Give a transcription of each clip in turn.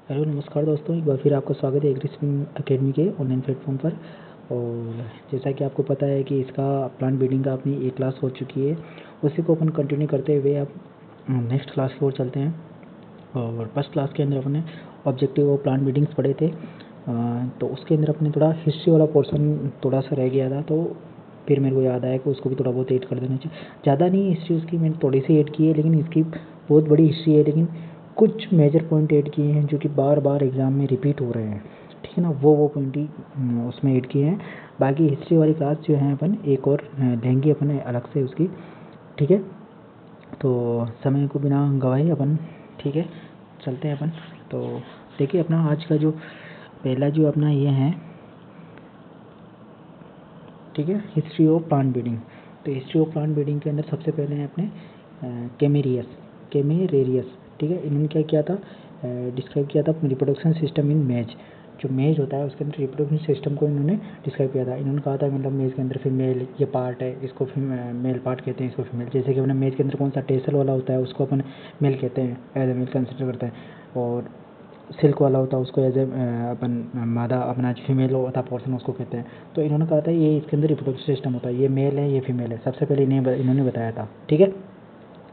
Hello नमस्कार दोस्तों, एक बार फिर आपका स्वागत है एग्री स्विम अकेडमी के ऑनलाइन प्लेटफॉर्म पर। और जैसा कि आपको पता है कि इसका प्लांट ब्रीडिंग का अपनी एक क्लास हो चुकी है, उसी को अपन कंटिन्यू करते हुए अब नेक्स्ट क्लास की ओर चलते हैं। और फर्स्ट क्लास के अंदर अपने ऑब्जेक्टिव और प्लांट ब्रीडिंग्स पढ़े थे, तो उसके अंदर अपने थोड़ा हिस्ट्री वाला पोर्सन थोड़ा सा रह गया था, तो फिर मेरे को याद आया कि उसको भी थोड़ा बहुत ऐड कर देना चाहिए। ज़्यादा नहीं हिस्ट्री उसकी मैंने थोड़ी सी ऐड की है, लेकिन इसकी बहुत बड़ी हिस्ट्री है, लेकिन कुछ मेजर पॉइंट ऐड किए हैं जो कि बार बार एग्ज़ाम में रिपीट हो रहे हैं, ठीक है ना। वो पॉइंट ही उसमें ऐड किए हैं। बाकी हिस्ट्री वाली क्लास जो है अपन एक और लेंगे अपने अलग से उसकी, ठीक है। तो समय को बिना गवाए अपन, ठीक है, चलते हैं अपन। तो देखिए अपना आज का जो पहला जो अपना ये है, ठीक है, हिस्ट्री ऑफ प्लांट ब्रीडिंग। तो हिस्ट्री ऑफ प्लांट ब्रीडिंग के अंदर सबसे पहले हैं अपने कैमेरेरियस, ठीक है। इन्होंने क्या किया था, डिस्क्राइब किया था रिप्रोडक्शन सिस्टम इन मेज। जो मेज होता है उसके अंदर रिप्रोडक्शन सिस्टम को इन्होंने डिस्क्राइब किया था। इन्होंने कहा था मतलब मेज के अंदर फीमेल ये पार्ट है, इसको मेल पार्ट कहते हैं, इसको फीमेल। जैसे कि अपने मेज के अंदर कौन सा टेसल वाला होता है उसको अपन मेल कहते हैं, एज ए मेल कंसिडर करते हैं। और सिल्क वाला होता है उसको एज ए अपन मादा अपना फीमेल होता पोर्सन उसको कहते हैं। तो इन्होंने कहा था ये इसके अंदर रिप्रोडक्टिव सिस्टम होता है, ये मेल है ये फीमेल है, सबसे पहले इन्होंने बताया था, ठीक है।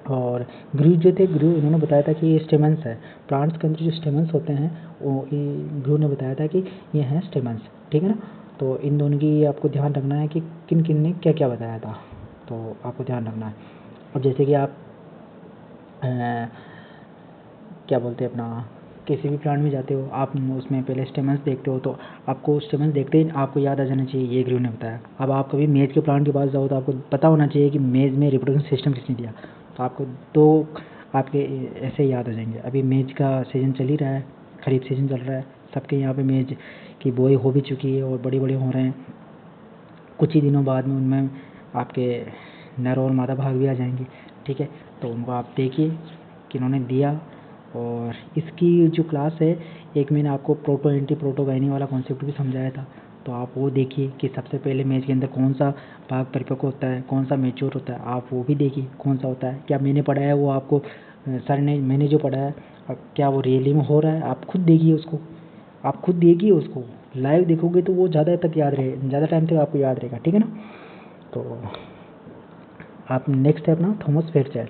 और ग्रू जो थे, ग्रू इन्होंने बताया था कि ये स्टेमन्स है। प्लांट्स के अंदर जो स्टेमन्स होते हैं वो ग्रू ने बताया था कि ये हैं स्टेमन्स, ठीक है ना। तो इन दोनों की आपको ध्यान रखना है कि किन किन ने क्या क्या बताया था, तो आपको ध्यान रखना है। अब जैसे कि आप क्या बोलते हैं अपना किसी भी प्लांट में जाते हो, आप उसमें पहले स्टेमन्स देखते हो, तो आपको स्टेमन्स देखते ही आपको याद आ जाना चाहिए ये ग्रू ने बताया। अब आप कभी मेज के प्लांट के पास जाओ तो आपको पता होना चाहिए कि मेज में रिप्रोडक्शन सिस्टम किसने दिया, तो आपको दो आपके ऐसे ही याद हो जाएंगे। अभी मेज का सीज़न चल ही रहा है, खरीफ सीज़न चल रहा है, सबके यहाँ पे मेज की बोई हो भी चुकी है और बड़े बड़े हो रहे हैं। कुछ ही दिनों बाद में उनमें आपके नर और मादा भाग भी आ जाएंगे, ठीक है। तो उनको आप देखिए कि इन्होंने दिया। और इसकी जो क्लास है, एक मैंने आपको प्रोटो एंटी प्रोटोगाइनी वाला कॉन्सेप्ट भी समझाया था, तो आप वो देखिए कि सबसे पहले मेज के अंदर कौन सा भाग परिपक्व होता है, कौन सा मैच्योर होता है, आप वो भी देखिए कौन सा होता है। क्या मैंने पढ़ा है वो आपको सर ने मैंने जो पढ़ा है क्या वो रियली में हो रहा है, आप खुद देखिए उसको, आप खुद देखिए उसको, लाइव देखोगे तो वो ज़्यादा तक याद रहे, ज़्यादा टाइम तक आपको याद रहेगा, ठीक है ना। तो आप नेक्स्ट है अपना थॉमस फेयरचाइल्ड।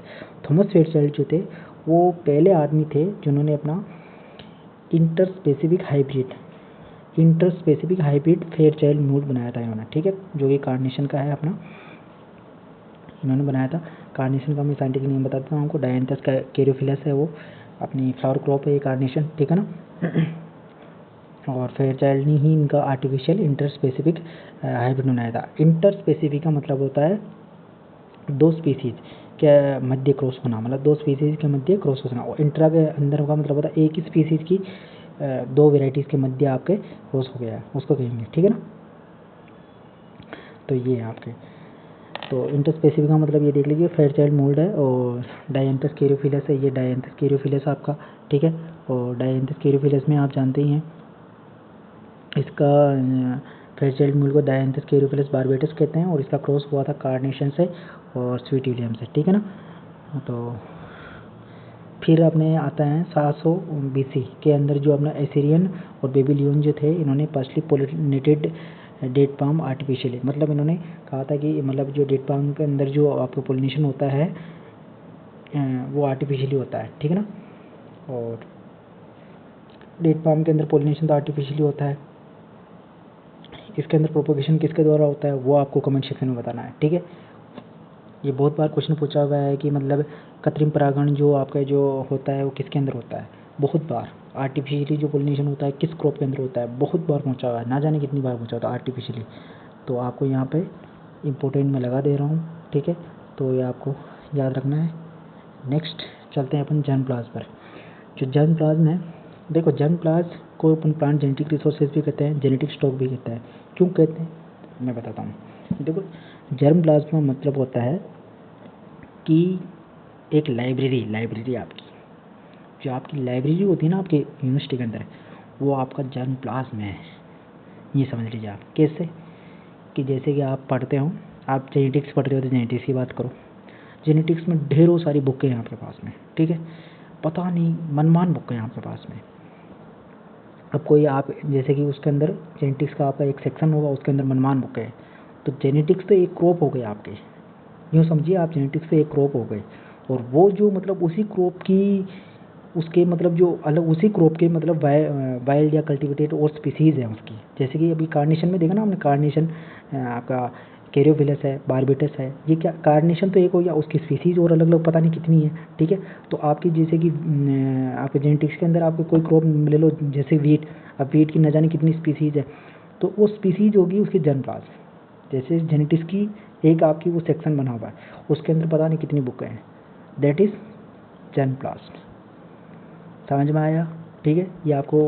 थॉमस फेयरचाइल्ड जो थे वो पहले आदमी थे जिन्होंने अपना इंटरस्पेसिफिक हाइब्रिड फेयरचाइल्ड मूड बनाया था इन्होंने, ठीक है, जो कि कार्नेशन का है अपना, इन्होंने बनाया था। कार्नेशन का मैं साइंटिफिक नेम बताता हूँ आपको, डायंथस कैरियोफिलस है वो, अपनी फ्लावर क्रॉप है ये कार्नेशन, ठीक है ना। और फेयरचाइल्ड ने ही इनका आर्टिफिशियल इंटरस्पेसिफिक हाइब्रिड बनाया था। इंटरस्पेसिफिक का मतलब होता है दो स्पीसीज के मध्य क्रॉस होना, मतलब दो स्पीसीज के मध्य क्रॉस होना। और इंट्रा के अंदर का मतलब होता है एक ही स्पीसीज की दो वेराइटीज़ के मध्य आपके क्रॉस हो गया है, उसको कहेंगे, ठीक है ना। तो ये है आपके, तो इंटरस्पेसिफिक का मतलब ये देख लीजिए फेयरचाइल्ड मोल्ड है। और डायंथस कैरियोफिलस है, ये डायंथस कैरियोफिलस आपका, ठीक है। और डायंथस कैरियोफिलस में आप जानते ही हैं इसका फेयरचाइल्ड मूल को डायंथस कैरियोफिलस बारबेटस कहते हैं, और इसका क्रॉस हुआ था कार्नेशन से और स्वीट विलियम से, ठीक है ना। तो फिर अपने आता है 700 BC के अंदर जो अपना एसिरियन और बेबीलियन जो थे, इन्होंने partially pollinated date palm artificially, मतलब इन्होंने कहा था कि मतलब जो डेट पाम के अंदर जो आपको पोलिनेशन होता है वो आर्टिफिशियली होता है, ठीक है ना। और डेट पाम के अंदर पोलिनेशन तो आर्टिफिशियली होता है, इसके अंदर प्रोपोगेशन किसके द्वारा होता है वो आपको कमेंट सेक्शन में बताना है, ठीक है। ये बहुत बार क्वेश्चन पूछा हुआ है कि मतलब कृत्रिम परागण जो आपका जो होता है वो किसके अंदर होता है, बहुत बार। आर्टिफिशियली जो पोलिनेशन होता है किस क्रॉप के अंदर होता है, बहुत बार पूछा हुआ है, ना जाने कितनी बार पूछा होता है आर्टिफिशियली। तो आपको यहाँ पे इम्पोर्टेंट में लगा दे रहा हूँ, ठीक है, तो ये आपको याद रखना है। नेक्स्ट चलते हैं अपन जर्म प्लाज्म पर। जो जर्म प्लाज्म है, देखो जर्म प्लाज्म को अपन प्लांट जेनेटिक रिसोर्सेज भी कहते हैं, जेनेटिक स्टॉक भी कहते हैं। क्यों कहते हैं मैं बताता हूँ। देखो जर्म प्लाज्म का मतलब होता है कि एक लाइब्रेरी आपकी, जो आपकी लाइब्रेरी होती है ना आपकी यूनिवर्सिटी के अंदर, वो आपका जर्म प्लाज्म है। ये समझ लीजिए आप कैसे, कि जैसे कि आप पढ़ते हो, आप जेनेटिक्स पढ़ते हो तो जेनेटिक्स की बात करो, जेनेटिक्स में ढेरों सारी बुकें हैं आपके पास में, ठीक है, पता नहीं मनमान बुकें हैं आपके पास में। अब कोई आप जैसे कि उसके अंदर जेनेटिक्स का आपका एक सेक्शन होगा, उसके अंदर मनमान बुक है, तो जेनेटिक्स तो एक क्रॉप हो गए आपके, यूँ समझिए आप जेनेटिक्स तो एक क्रॉप हो गए, और वो जो मतलब उसी क्रॉप की उसके मतलब जो अलग उसी क्रॉप के मतलब वाइल्ड या कल्टिवेटेड और स्पीसीज़ हैं उसकी, जैसे कि अभी कार्नेशन में देखा ना हमने, कार्नेशन आपका कैरियोफिलस है, बारबेटस है, ये क्या कार्नेशन तो एक हो गया, उसकी स्पीसीज़ और अलग अलग पता नहीं कितनी है, ठीक है। तो आपकी जैसे कि आपके जेनेटिक्स के अंदर आपको कोई क्रॉप ले लो, जैसे वीट, अब वीट की न जाने कितनी स्पीसीज़ है, तो वो स्पीसीज़ होगी उसकी जर्मप्लाज्म। जैसे जेनेटिक्स की एक आपकी वो सेक्शन बना हुआ है, उसके अंदर पता नहीं कितनी बुकें हैं, दैट इज़ जर्मप्लाज्म। समझ में आया? ठीक है, ये आपको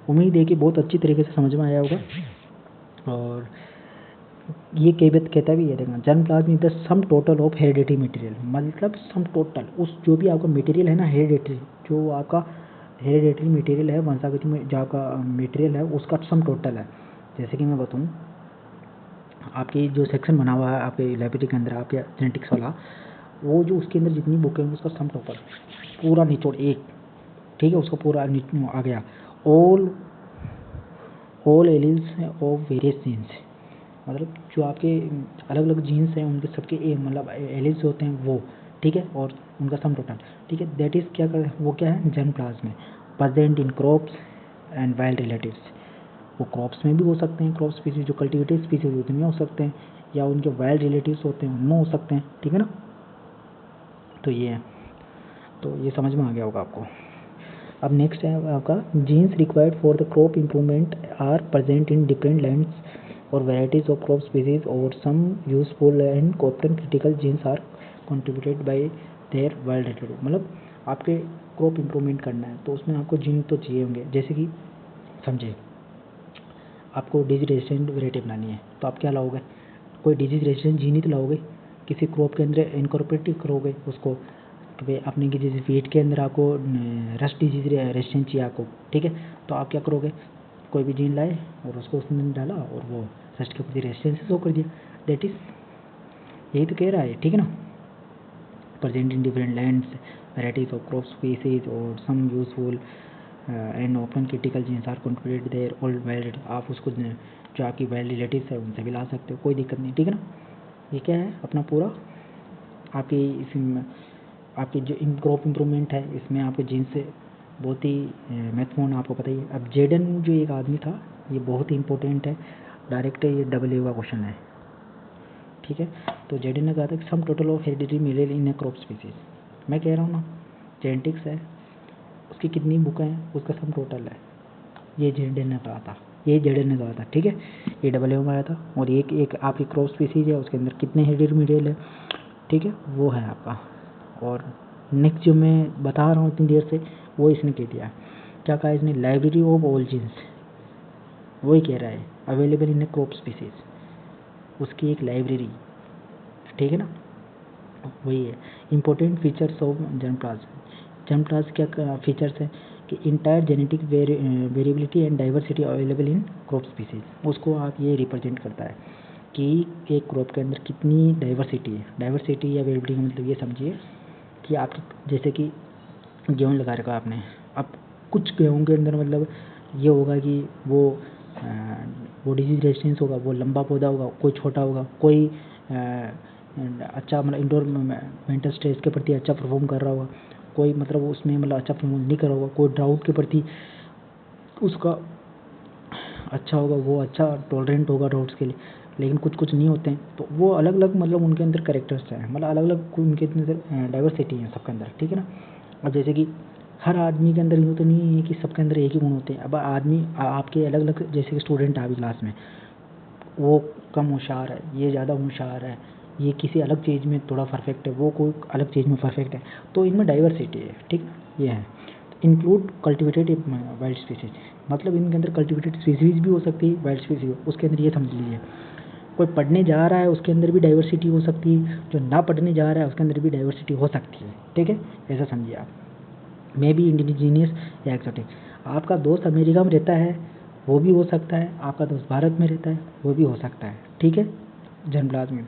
उम्मीद है कि बहुत अच्छी तरीके से समझ में आया होगा। और ये कहता कहता भी है, देखना, germplasm is the sum total of hereditary material, मतलब सम टोटल उस जो भी आपका मटेरियल है ना, हेरिडिटरी जो आपका हेरिडिटरी मटेरियल है, वंशागति में जो आपका मटेरियल है उसका सम टोटल है। जैसे कि मैं बताऊँ, आपकी जो सेक्शन बना हुआ है आपके लाइब्रेरी के अंदर, आपके जेनेटिक्स वाला, वो जो उसके अंदर जितनी बुक है उसका सम टोटल पूरा निचोड़ एक, ठीक है, उसका पूरा आ गया, all alleles of various genes, मतलब जो आपके अलग अलग जीन्स हैं उनके सबके मतलब एलिल्स होते हैं वो, ठीक है, और उनका सम टोटल, ठीक है, दैट इज़ क्या कर वो क्या है, जर्मप्लाज्म में present in crops and wild relatives. वो क्रॉप्स में भी हो सकते हैं, क्रॉप स्पीसीज जो कल्टिवेटेड स्पीसीज होते हैं हो सकते हैं, या उनके वाइल्ड रिलेटिव्स होते हैं उनमें हो सकते हैं, ठीक है ना। तो ये है, तो ये समझ में आ गया होगा आपको। अब नेक्स्ट है आपका, genes required for the crop improvement are present in different lands और वेराइटीज ऑफ क्रॉप स्पीसीज और some useful and often critical genes are contributed by their wild relative. मतलब आपके क्रॉप इम्प्रूवमेंट करना है तो उसमें आपको जीन तो चाहिए होंगे, जैसे कि समझे आपको डिजीज रेजिस्टेंट वेराइटी बनानी है तो आप क्या लाओगे, कोई डिजीज रेजिस्टेंट जीन ही तो लाओगे, किसी क्रॉप के अंदर इनकॉर्पोरेट करोगे उसको, कि भाई अपने की जैसे वीट के अंदर आपको रस्ट डिजीज रेजिस्टेंट चाहिए आपको, ठीक है, तो आप क्या करोगे, कोई भी जीन लाए और उसको उसमें डाला और वो रस्ट के प्रति रेजिस्टेंस शो कर दिया, दैट इज यही तो कह रहा है, ठीक है ना। Present in different lands, varieties of crop species और some useful and open critical genes are contributed their old wild, आप उसको जो आपकी वाइल्ड रिलेटिव्स है उनसे भी ला सकते हो, कोई दिक्कत नहीं, ठीक है ना। ये क्या है अपना पूरा आपकी इसमें आपकी जो क्रॉप इम्प्रूवमेंट है इसमें आपके जीन्स से बहुत ही महत्वपूर्ण, आपको पता ही है। अब जेडन जो एक आदमी था ये बहुत ही इंपॉर्टेंट है, डायरेक्ट ये डबल का क्वेश्चन है, ठीक है। तो जेडन ने कहा था कि सम टोटल ऑफ हेरिडिटरी मिलेल इन ए क्रॉप स्पीसीज, मैं कह रहा हूँ ना जेनेटिक्स है उसकी कितनी बुक हैं उसका सम टोटल है, ये जेडन ने कहा था, ये जेडन ने कहा था, ठीक है, ये डबल में आया था। और एक आपकी क्रॉप स्पीसीज है उसके अंदर कितने हेरिडिटरी मिलेल है, ठीक है, वो है आपका। और नेक्स्ट जो मैं बता रहा हूँ इतनी देर से वो इसने कह दिया, क्या कहा इसने, लाइब्रेरी ऑफ ऑल जीन्स, वही कह रहा है available in A crop species, उसकी एक लाइब्रेरी, ठीक है ना, वही है। Important features of germplasm, germplasm क्या फीचर्स है कि entire genetic variability and diversity available in crop species, उसको आप ये रिप्रेजेंट करता है कि एक क्रॉप के अंदर कितनी डाइवर्सिटी है, डाइवर्सिटी या वेरिएबिलिटी का मतलब ये समझिए कि आपकी जैसे कि गेहूँ लगा रखा आपने, अब कुछ गेहूँ के अंदर मतलब ये होगा कि वो डिजीज रेजिस्टेंस होगा, वो लंबा पौधा होगा, कोई छोटा होगा, कोई अच्छा मतलब इंडोर मेंटल स्ट्रेस के प्रति अच्छा परफॉर्म कर रहा होगा, कोई मतलब उसमें मतलब अच्छा परफॉर्म नहीं कर रहा होगा, कोई ड्राउट के प्रति उसका अच्छा होगा, वो अच्छा टॉलरेंट होगा ड्राउट्स के लिए, लेकिन कुछ कुछ नहीं होते हैं, तो वो अलग अलग मतलब उनके अंदर कैरेक्टर्स हैं, मतलब अलग अलग उनके अंदर डाइवर्सिटी है सबके अंदर, ठीक है ना। अब जैसे कि हर आदमी के अंदर यूँ तो नहीं है कि सबके अंदर एक ही गुण होते हैं, अब आदमी आपके अलग अलग, जैसे कि स्टूडेंट आपकी क्लास में वो कम होशियार है, ये ज़्यादा होशियार है, ये किसी अलग चीज़ में थोड़ा परफेक्ट है, वो कोई अलग चीज़ में परफेक्ट है, तो इनमें डाइवर्सिटी है, ठीक, ये है। इंक्लूड कल्टिवेटेड वाइल्ड स्पीसीज, मतलब इनके अंदर कल्टिवेटेड स्पीसीज भी हो सकती है, वाइल्ड स्पीसीज उसके अंदर ये समझ लीजिए, कोई पढ़ने जा रहा है उसके अंदर भी डाइवर्सिटी हो सकती है, जो ना पढ़ने जा रहा है उसके अंदर भी डाइवर्सिटी हो सकती है, ठीक है, ऐसा समझिए आप। मे बी इंडिजीनियस या एक्सोटिक, आपका दोस्त अमेरिका में रहता है वो भी हो सकता है, आपका दोस्त भारत में रहता है वो भी हो सकता है, ठीक है। जर्मप्लाज्म में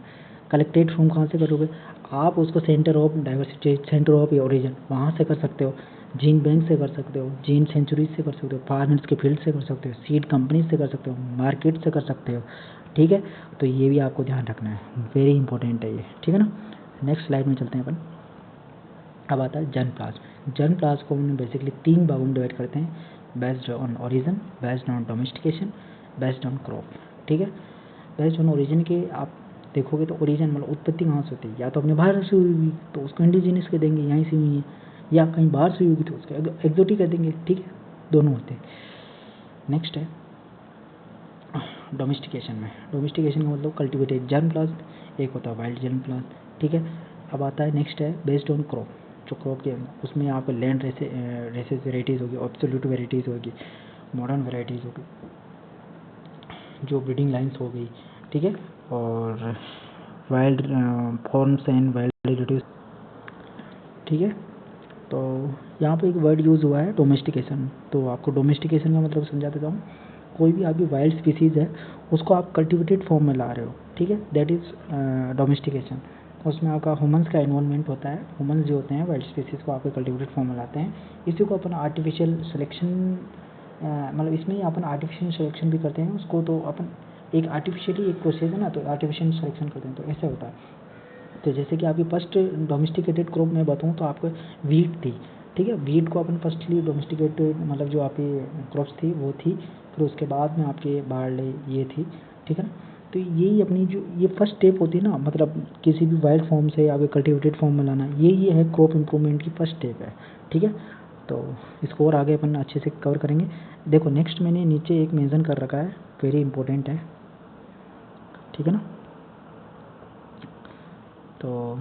कलेक्टेड फ्रॉम कहाँ से करोगे आप उसको, centre of diversity, centre of origin वहाँ से कर सकते हो, जीन बैंक से कर सकते हो, जीन सेंचुरीज से कर सकते हो, फार्मर्स के फील्ड से कर सकते हो, सीड कंपनीज से कर सकते हो, मार्केट से कर सकते हो, ठीक है। तो ये भी आपको ध्यान रखना है, वेरी इंपॉर्टेंट है ये, ठीक है ना। नेक्स्ट स्लाइड में चलते हैं अपन। अब आता है जर्म प्लाज्म। जर्म प्लाज्म को हम बेसिकली 3 भागों में डिवाइड करते हैं, based on origin, based on domestication, based on crop, ठीक है। बेस्ड ऑन ओरिजिन के आप देखोगे तो ओरिजिन मतलब उत्पत्ति कहाँ से होती है, या तो अपने बाहर से हुई होगी तो उसको इंडिजिनस कह देंगे, यहीं से हुई है, या कहीं बाहर से हुई होगी तो उसको एक्जोटिक कह देंगे, ठीक है, दोनों होते हैं। नेक्स्ट है डोमेस्टिकेशन में। डोमेस्टिकेशन का मतलब कल्टिवेटेड जर्म प्लाज्म, एक होता है वाइल्ड जर्म प्लाज्म, ठीक है। अब आता है नेक्स्ट है बेस्ड ऑन क्रॉप। जो क्रॉप के उसमें यहाँ पर लैंड रेसेस वेराइटीज़ होगी, ऑब्सोल्यूट वेराइटीज़ होगी, मॉडर्न वेराइटीज़ होगी, जो ब्रीडिंग लाइन्स हो गई, ठीक है, और wild forms and wild relatives, ठीक है। तो यहाँ पे एक वर्ड यूज़ हुआ है डोमेस्टिकेशन, तो आपको डोमेस्टिकेशन का मतलब समझा देता हूँ। कोई भी आपकी वाइल्ड स्पीसीज़ है उसको आप कल्टिवेटेड फॉर्म में ला रहे हो, ठीक है, दैट इज़ डोमेस्टिकेशन। उसमें आपका ह्यूमंस का इन्वॉल्वमेंट होता है, ह्यूमंस जो होते हैं वाइल्ड स्पीसीज़ को आपके कल्टिवेटेड फॉर्म में लाते हैं। इसी को अपन आर्टिफिशियल सिलेक्शन मतलब इसमें ही अपन आर्टिफिशियल सिलेक्शन भी करते हैं उसको, तो अपन एक आर्टिफिशियली एक प्रोसेस है ना, तो आर्टिफिशियल सिलेक्शन करते हैं, तो ऐसे होता है। तो जैसे कि आपकी फर्स्ट डोमेस्टिकेटेड क्रॉप में बताऊँ तो आपको वीट थी, ठीक है, वीट को अपन फर्स्टली डोमेस्टिकेटेड मतलब जो आपकी क्रॉप्स थी वो थी, फिर उसके बाद में आपके बारले ये थी, ठीक है ना। तो यही अपनी जो ये फर्स्ट स्टेप होती है ना, मतलब किसी भी वाइल्ड फॉर्म से आगे कल्टिवेटेड फॉर्म में लाना, ये है क्रॉप इम्प्रूवमेंट की फर्स्ट स्टेप है, ठीक है। तो इसको और आगे अपन अच्छे से कवर करेंगे। देखो नेक्स्ट मैंने नीचे एक मेंशन कर रखा है, वेरी इंपॉर्टेंट है, ठीक है ना। तो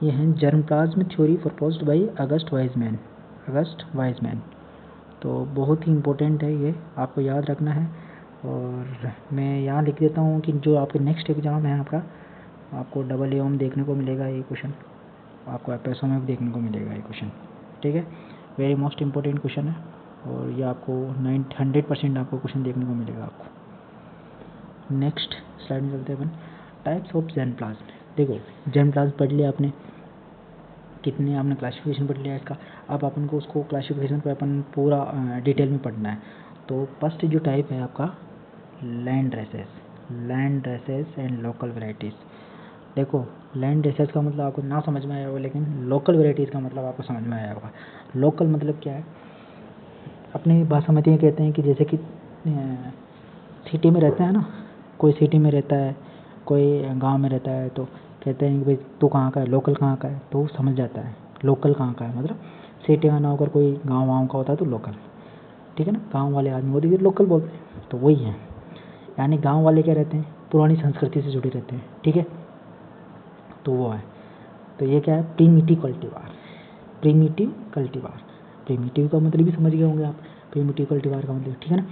ये है germ plasm theory proposed by August Weismann. तो बहुत ही इम्पोर्टेंट है, ये आपको याद रखना है। और मैं यहाँ लिख देता हूँ कि जो आपके नेक्स्ट एग्ज़ाम है आपको डबल एओ में देखने को मिलेगा ये क्वेश्चन, आपको एफएसओ में भी देखने को मिलेगा ये क्वेश्चन, ठीक है। वेरी मोस्ट इम्पोर्टेंट क्वेश्चन है, और ये आपको 100% आपको क्वेश्चन देखने को मिलेगा आपको। नेक्स्ट स्लाइड में चलते हैं अपन। Types of germplasm. देखो जर्म प्लाज्म पढ़ लिया आपने, कितने आपने क्लासिफिकेशन पढ़ लिया इसका। अब अपन को उसको क्लासिफिकेशन पर अपन पूरा डिटेल में पढ़ना है। तो फर्स्ट जो टाइप है आपका land races and local varieties. देखो लैंड रेसेस का मतलब आपको ना समझ में आया होगा, लेकिन लोकल वेराइटीज़ का मतलब आपको समझ में आया होगा। लोकल मतलब क्या है, अपनी भाषा में ये कहते हैं कि जैसे कि सिटी में रहता है ना, कोई सिटी में रहता है, कोई गांव में रहता है, तो कहते हैं कि भाई तू कहाँ का है, लोकल कहाँ का है, तो वो समझ जाता है लोकल कहाँ का है। मतलब सिटी का ना होकर कोई गांव वाँव का होता है तो लोकल, ठीक है ना। गांव वाले आदमी होते हैं लोकल बोलते हैं, तो वही है। यानी गांव वाले क्या रहते हैं, पुरानी संस्कृति से जुड़े रहते हैं, ठीक है, तो वो है। तो ये क्या है, प्रीमिटिव कल्टीवार। प्रीमिटिव का मतलब भी समझ गए होंगे आप, प्रीमिटिव कल्टीवार का मतलब, ठीक है ना।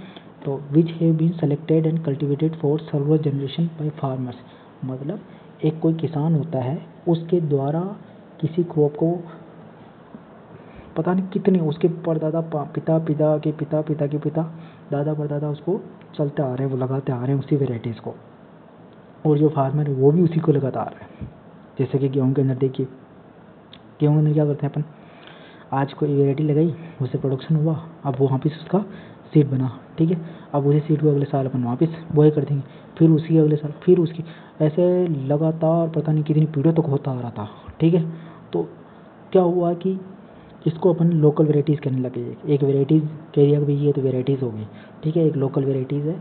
तो which have been selected and cultivated for several generation by farmers. मतलब एक कोई किसान होता है, उसके द्वारा किसी क्रॉप को पता नहीं कितने उसके परदादा पिता पिता के पिता पिता के पिता दादा परदादा उसको चलते आ रहे हैं, वो लगाते आ रहे हैं उसी वेराइटीज़ को, और जो फार्मर है वो भी उसी को लगाता आ रहा है। जैसे कि गेहूँ के अंदर देखिए, गेहूँ के अंदर क्या करते हैं अपन, आज कोई वेराइटी लगाई, उससे प्रोडक्शन हुआ, अब वो वापस उसका सीड बना, ठीक है, अब उसी सीड को अगले साल अपन वापस बोए कर देंगे, फिर उसकी अगले साल फिर उसकी, ऐसे लगातार पता नहीं कितनी पीढ़ियों तक होता आ रहा था, ठीक है। तो क्या हुआ कि इसको अपन लोकल वेराइटीज़ कहने लगे। एक वेराइटीज़ कह दिया कि भाई ये तो वेराइटीज़ हो गई, ठीक है, एक लोकल वेराइटीज़ है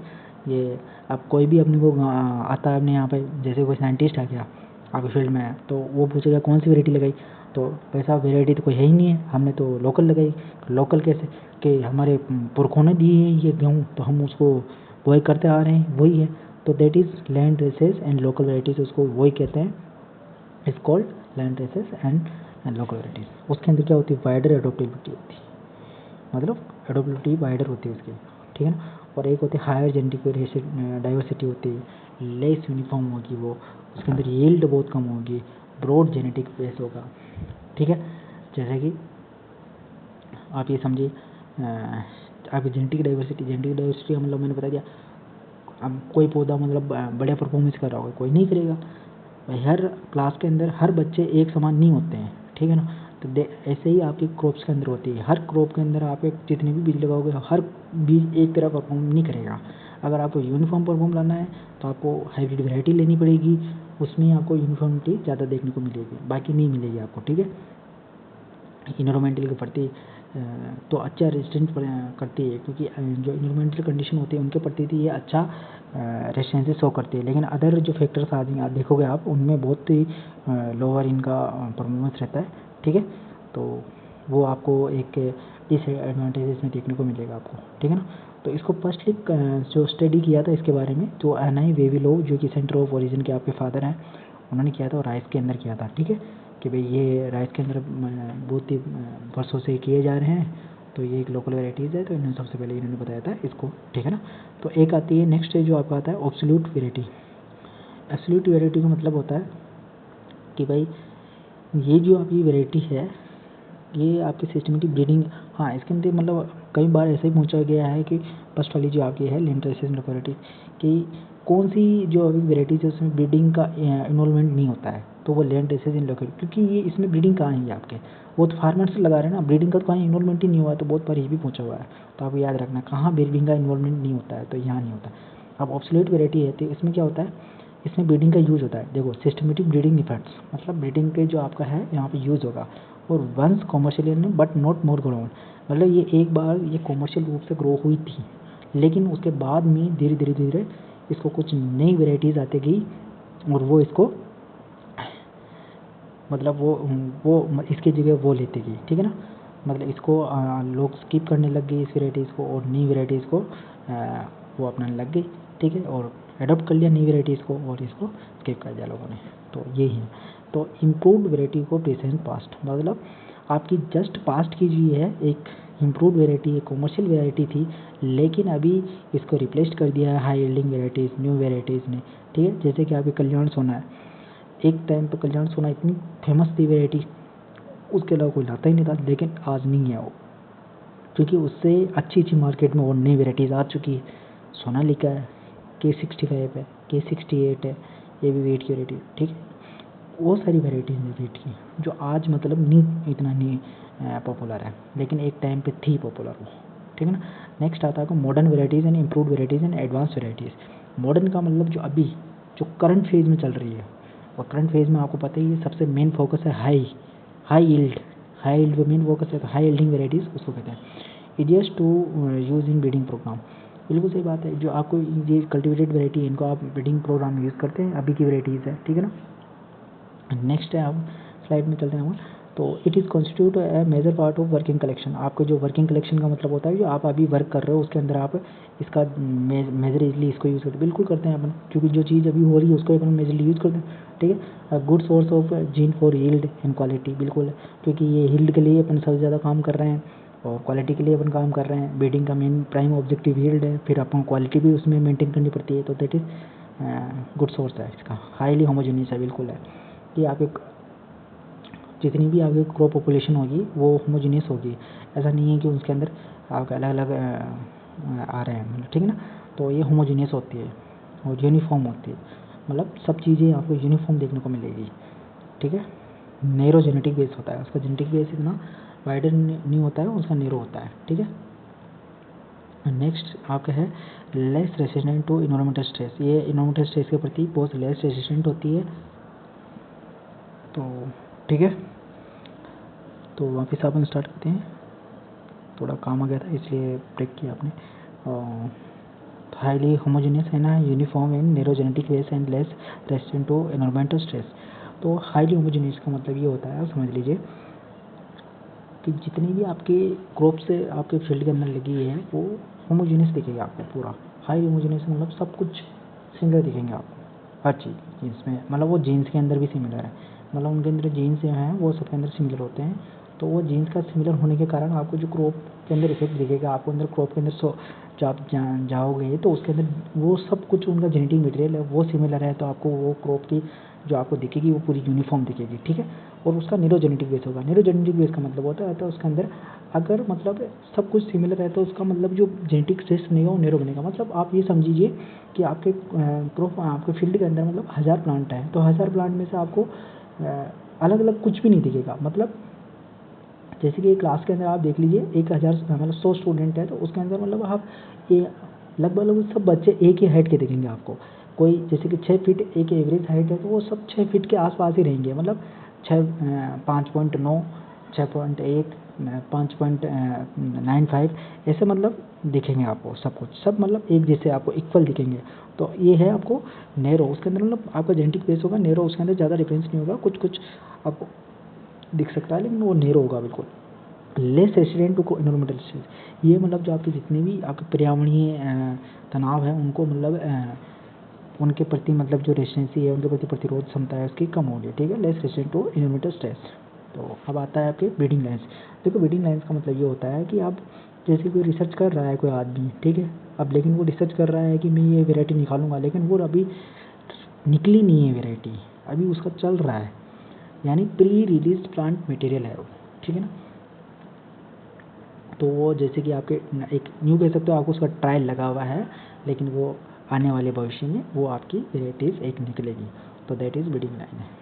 ये। अब कोई भी अपने को आता है अपने यहाँ पे, जैसे कोई साइंटिस्ट आ गया आपके फील्ड में है, तो वो पूछेगा कौन सी वेराइटी लगाई, तो वैसा वेराइटी तो कोई है ही नहीं है, हमने तो लोकल लगाई। लोकल कैसे कि हमारे पुरखों ने दी है ये गेहूँ, तो हम उसको वही करते आ रहे हैं, वही है। तो that is land races and local varieties, उसको वही कहते हैं, is called land races and local varieties. उसके अंदर क्या होती है, वाइडर एडोप्टेबिलिटी होती है, मतलब एडोप्टेबिलिटी वाइडर होती है उसकी, ठीक है ना। और एक होती है हायर जेनेटिक डाइवर्सिटी होती है, लेस यूनिफॉर्म होगी वो, उसके अंदर यील्ड बहुत कम होगी, ब्रॉड जेनेटिक बेस होगा, ठीक है। जैसे कि आप ये समझिए आपकी जेनेटिक डाइवर्सिटी का मतलब मैंने बता दिया। अब कोई पौधा मतलब बड़े परफॉर्मेंस कर रहा होगा, कोई नहीं करेगा भाई। हर क्लास के अंदर हर बच्चे एक समान नहीं होते हैं, ठीक है ना। तो ऐसे ही आपके क्रॉप्स के अंदर होती है। हर क्रॉप के अंदर आप जितने भी बीज लगाओगे हर बीज एक तरह परफॉर्म नहीं करेगा। अगर आपको यूनिफॉर्म परफॉर्म लाना है तो आपको हाइब्रिड वैरायटी लेनी पड़ेगी, उसमें आपको यूनिफॉर्मिटी ज़्यादा देखने को मिलेगी, बाकी नहीं मिलेगी आपको, ठीक है। इन्वायरमेंटल के प्रति तो अच्छा रेजिस्टेंस करती है, क्योंकि जो इन्वायरमेंटल कंडीशन होती है उनके प्रति ये अच्छा रेजिस्टेंस शो करती है। लेकिन अदर जो फैक्टर्स आ जाएंगे आप देखोगे आप उनमें बहुत ही लोअर इनका परफॉर्मेंस रहता है, ठीक है। तो वो आपको एक डिसएडवांटेज इसमें देखने को मिलेगा आपको, ठीक है ना। तो इसको फर्स्टली जो स्टडी किया था इसके बारे में तो एनाई वेविलोव जो कि सेंटर ऑफ ओरिजिन के आपके फादर हैं उन्होंने किया था, और राइस के अंदर किया था, ठीक है, कि भाई ये राइस के अंदर बहुत ही वर्षों से किए जा रहे हैं, तो ये एक लोकल वेराइटीज़ है, तो इन्होंने सबसे पहले इन्होंने बताया था इसको, ठीक है ना। तो एक आती है नेक्स्ट जो आपका आता है एब्सोल्यूट वेराइटी। एब्सोल्यूट वेराइटी का मतलब होता है कि भाई ये जो आपकी वेराइटी है ये आपकी सिस्टमेटिक ब्रीडिंग, हाँ इसके अंदर मतलब कई बार ऐसा ही पूछा गया है कि फर्स्ट वाली जो आपकी है लेंट्रेसिस लोकोरिटी कि कौन सी जो अभी वेराइटीज है उसमें ब्रीडिंग का इन्वॉल्वमेंट नहीं होता है, तो वो लेंट्रेसिस इन लोकोरिटी, क्योंकि ये इसमें ब्रीडिंग कहाँ है आपके, वो तो फार्मर से लगा रहे हैं ना, ब्रीडिंग का तो कहीं इन्वॉल्वमेंट ही नहीं हुआ है, तो बहुत बार ये भी पूछा हुआ है, तो आपको याद रखना कहाँ ब्रीडिंग का इन्वॉल्वमेंट नहीं होता है, तो यहाँ नहीं होता। अब ऑब्सोल्यूट वेराइटी है तो इसमें क्या होता है, इसमें ब्रीडिंग का यूज़ होता है। देखो सिस्टमेटिक ब्रीडिंग इफेक्ट्स मतलब ब्रीडिंग के जो आपका है यहाँ पे यूज़ होगा, और once commercial but not more grown, मतलब ये एक बार ये कॉमर्शियल रूप से ग्रो हुई थी, लेकिन उसके बाद में धीरे धीरे धीरे इसको कुछ नई वेराइटीज़ आती गई और वो इसको मतलब वो इसकी जगह वो लेती गई, ठीक है ना। मतलब इसको लोग स्किप करने लग गए इस वेराइटीज़ को, और नई वेराइटीज़ को वो अपनाने लग गई, ठीक है, और अडोप्ट कर लिया नई वेराइटीज़ को और इसको स्किप कर दिया लोगों ने, तो यही है। तो इम्प्रूव्ड वेराइटी को प्रेजेंट पास्ट मतलब आपकी जस्ट पास्ट की जो है एक इम्प्रूव्ड वेराइटी एक कॉमर्शियल वेराइटी थी, लेकिन अभी इसको रिप्लेस कर दिया है high yielding varieties new varieties ने, ठीक है। जैसे कि आपकी कल्याण सोना है, एक टाइम पे कल्याण सोना इतनी फेमस थी वेराइटी, उसके अलावा कोई लाता ही नहीं था, लेकिन आज नहीं है वो, क्योंकि उससे अच्छी मार्केट में और नई वेराइटीज़ आ चुकी है। सोनालिका है, K65 है, K68 है, ये भी वेट की वेराइटी, ठीक है। वो सारी वेराइटीज़ हैं वेट की जो आज मतलब नहीं इतना नहीं पॉपुलर है, लेकिन एक टाइम पे थी पॉपुलर वो, ठीक है ना। नेक्स्ट आता है modern varieties and improved varieties and advance varieties. Modern का मतलब जो अभी जो करंट फेज में चल रही है, और करंट फेज में आपको पता ही है सबसे मेन फोकस है हाई यील्ड पे मेन फोकस है, तो हाई यील्डिंग वेराइटीज़ उसको कहते हैं। Tedious to use in breeding program, बिल्कुल सही बात है, जो आपको ये कल्टिवेटेड वेराइटी है इनको आप ब्रीडिंग प्रोग्राम में यूज़ करते हैं, अभी की वेराइटीज़ है, ठीक है ना। नेक्स्ट है आप स्लाइड में चलते हैं हम, तो it is constitute a major part of working collection. आपको जो वर्किंग कलेक्शन का मतलब होता है जो आप अभी वर्क कर रहे हो उसके अंदर आप इसका मेजरली इसको यूज़ करते हैं, बिल्कुल करते हैं अपन, क्योंकि जो चीज़ अभी हो रही है उसको अपन मेजरली यूज़ करते हैं, ठीक है। Good source of gene for yield and quality, बिल्कुल, क्योंकि ये यील्ड के लिए अपन सबसे ज़्यादा काम कर रहे हैं और क्वालिटी के लिए अपन काम कर रहे हैं। ब्रीडिंग का मेन प्राइम ऑब्जेक्टिव यील्ड है, फिर अपन क्वालिटी भी उसमें मेंटेन करनी पड़ती है, तो दैट इज़ गुड सोर्स है इसका। हाईली होमोजेनियस है, बिल्कुल है कि आप एक जितनी भी आपकी क्रॉप पॉपुलेशन होगी वो होमोजीनियस होगी, ऐसा नहीं है कि उसके अंदर आपके अलग अलग आ रहे हैं, ठीक है ना। तो ये होमोजीनियस होती है और यूनिफॉर्म होती है, मतलब सब चीज़ें आपको यूनिफॉर्म देखने को मिलेगी, ठीक है। नैरो जेनेटिक बेस होता है उसका, जेनेटिक बेस इतना वाइडर नहीं होता है, उसका नैरो होता है, ठीक है। नेक्स्ट आपका है less resistant to environmental stress, ये इन्वायरमेंटल स्ट्रेस के प्रति बहुत लेस रेसिस्टेंट होती है, तो ठीक है। तो वापस अपन स्टार्ट करते हैं, थोड़ा काम आ गया था इसलिए ब्रेक किया आपने। हाईली होमोजेनियस है ना, uniform in narrow genetic base and less resistant to environmental stress. तो हाईली होमोजेनियस का मतलब ये होता है, समझ लीजिए कि जितनी भी आपके क्रॉप से आपके फील्ड के अंदर लगी है वो होमोजेनियस दिखेगा आपको पूरा। हाई होमोजेनियस मतलब सब कुछ सिमिलर दिखेंगे आपको, हर चीज़ जीन्स में, मतलब वो जीन्स के अंदर भी सिमिलर है, मतलब उनके अंदर जीन्स जो हैं वो सबके अंदर सिमिलर होते हैं, तो वो जीन्स का सिमिलर होने के कारण आपको जो क्रॉप के अंदर इफेक्ट दिखेगा, आपको अंदर क्रॉप के अंदर जो आप जाओगे तो उसके अंदर वो सब कुछ उनका जेनेटिक मटेरियल है वो सिमिलर है, तो आपको वो क्रॉप की जो आपको दिखेगी वो पूरी यूनिफॉर्म दिखेगी, ठीक है। और उसका नैरो जेनेटिक बेस होगा। नैरो जेनेटिक बेस का मतलब होता है तो उसके अंदर अगर मतलब सब कुछ सिमिलर है तो उसका मतलब जो जेनेटिक स्ट्रेस बनेगा वो नैरो बनेगा। मतलब आप ये समझिए कि आपके क्रॉप आपके फील्ड के अंदर मतलब 1000 प्लांट है, तो 1000 प्लांट में से आपको अलग अलग कुछ भी नहीं दिखेगा, मतलब जैसे कि क्लास के अंदर आप देख लीजिए 1000 मतलब 100 स्टूडेंट है, तो उसके अंदर मतलब आप ये लगभग सब बच्चे एक ही हाइट के दिखेंगे आपको। कोई जैसे कि 6 फीट एक एवरेज हाइट है, तो वो सब 6 फीट के आसपास ही रहेंगे, मतलब 5.9, 6.1, 5.95 ऐसे मतलब दिखेंगे आपको सब कुछ, सब मतलब एक जैसे आपको इक्वल दिखेंगे। तो ये है आपको नैरो, उसके अंदर मतलब आपका जेनेटिक बेस होगा नैरो, उसके अंदर ज़्यादा डिफरेंस नहीं होगा, कुछ कुछ आपको दिख सकता है, लेकिन वो नैरो होगा बिल्कुल। Less resident to environmental stress, ये मतलब जो आपके जितने भी आपके पर्यावरणीय तनाव है उनको मतलब उनके प्रति मतलब जो रेजिस्टेंसी है, उनके प्रति प्रतिरोध क्षमता है उसकी कम होगी, ठीक है। Less resistant to environmental stress. तो अब आता है आपके ब्रीडिंग लाइन्स। देखो ब्रीडिंग लाइन्स का मतलब ये होता है कि आप जैसे कोई रिसर्च कर रहा है कोई आदमी, ठीक है, अब लेकिन वो रिसर्च कर रहा है कि मैं ये वेराइटी निकालूंगा, लेकिन वो अभी निकली नहीं है वेराइटी, अभी उसका चल रहा है, यानी प्री रिलीज प्लांट मटेरियल है वो, ठीक है ना। तो वो जैसे कि आपके एक न्यू कह सकते हो, आपको उसका ट्रायल लगा हुआ है, लेकिन वो आने वाले भविष्य में वो आपकी वेराइटीज़ एक निकलेगी, तो दैट इज़ ब्रीडिंग लाइन है।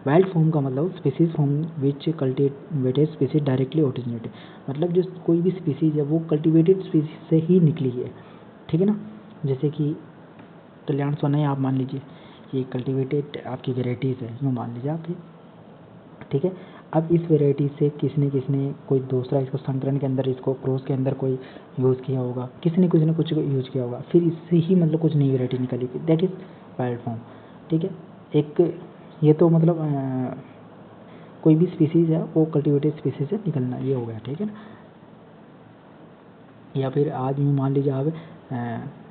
वाइल्ड फॉर्म का मतलब species from which cultivated species directly originated, मतलब जो कोई भी स्पीसीज है वो कल्टिवेटेड स्पीसीज से ही निकली है, ठीक है ना। जैसे कि कल्याण सोना आप मान लीजिए, ये कल्टिवेटेड आपकी वेराइटीज़ है, यूँ मान लीजिए आप, ठीक है। अब इस वेराइटी से किसने कोई दूसरा इसको संकरण के अंदर, इसको क्रॉस के अंदर कोई यूज़ किया होगा, किसी ने कुछ ना कुछ यूज़ किया होगा, फिर इससे ही मतलब कुछ नई वेराइटी निकली, दैट इज़ वाइल्ड फॉर्म, ठीक है। एक ये तो मतलब कोई भी स्पीसीज़ है वो कल्टिवेटेड स्पीसीज से निकलना, ये हो गया, ठीक है ना। या फिर आज यूँ मान लीजिए आप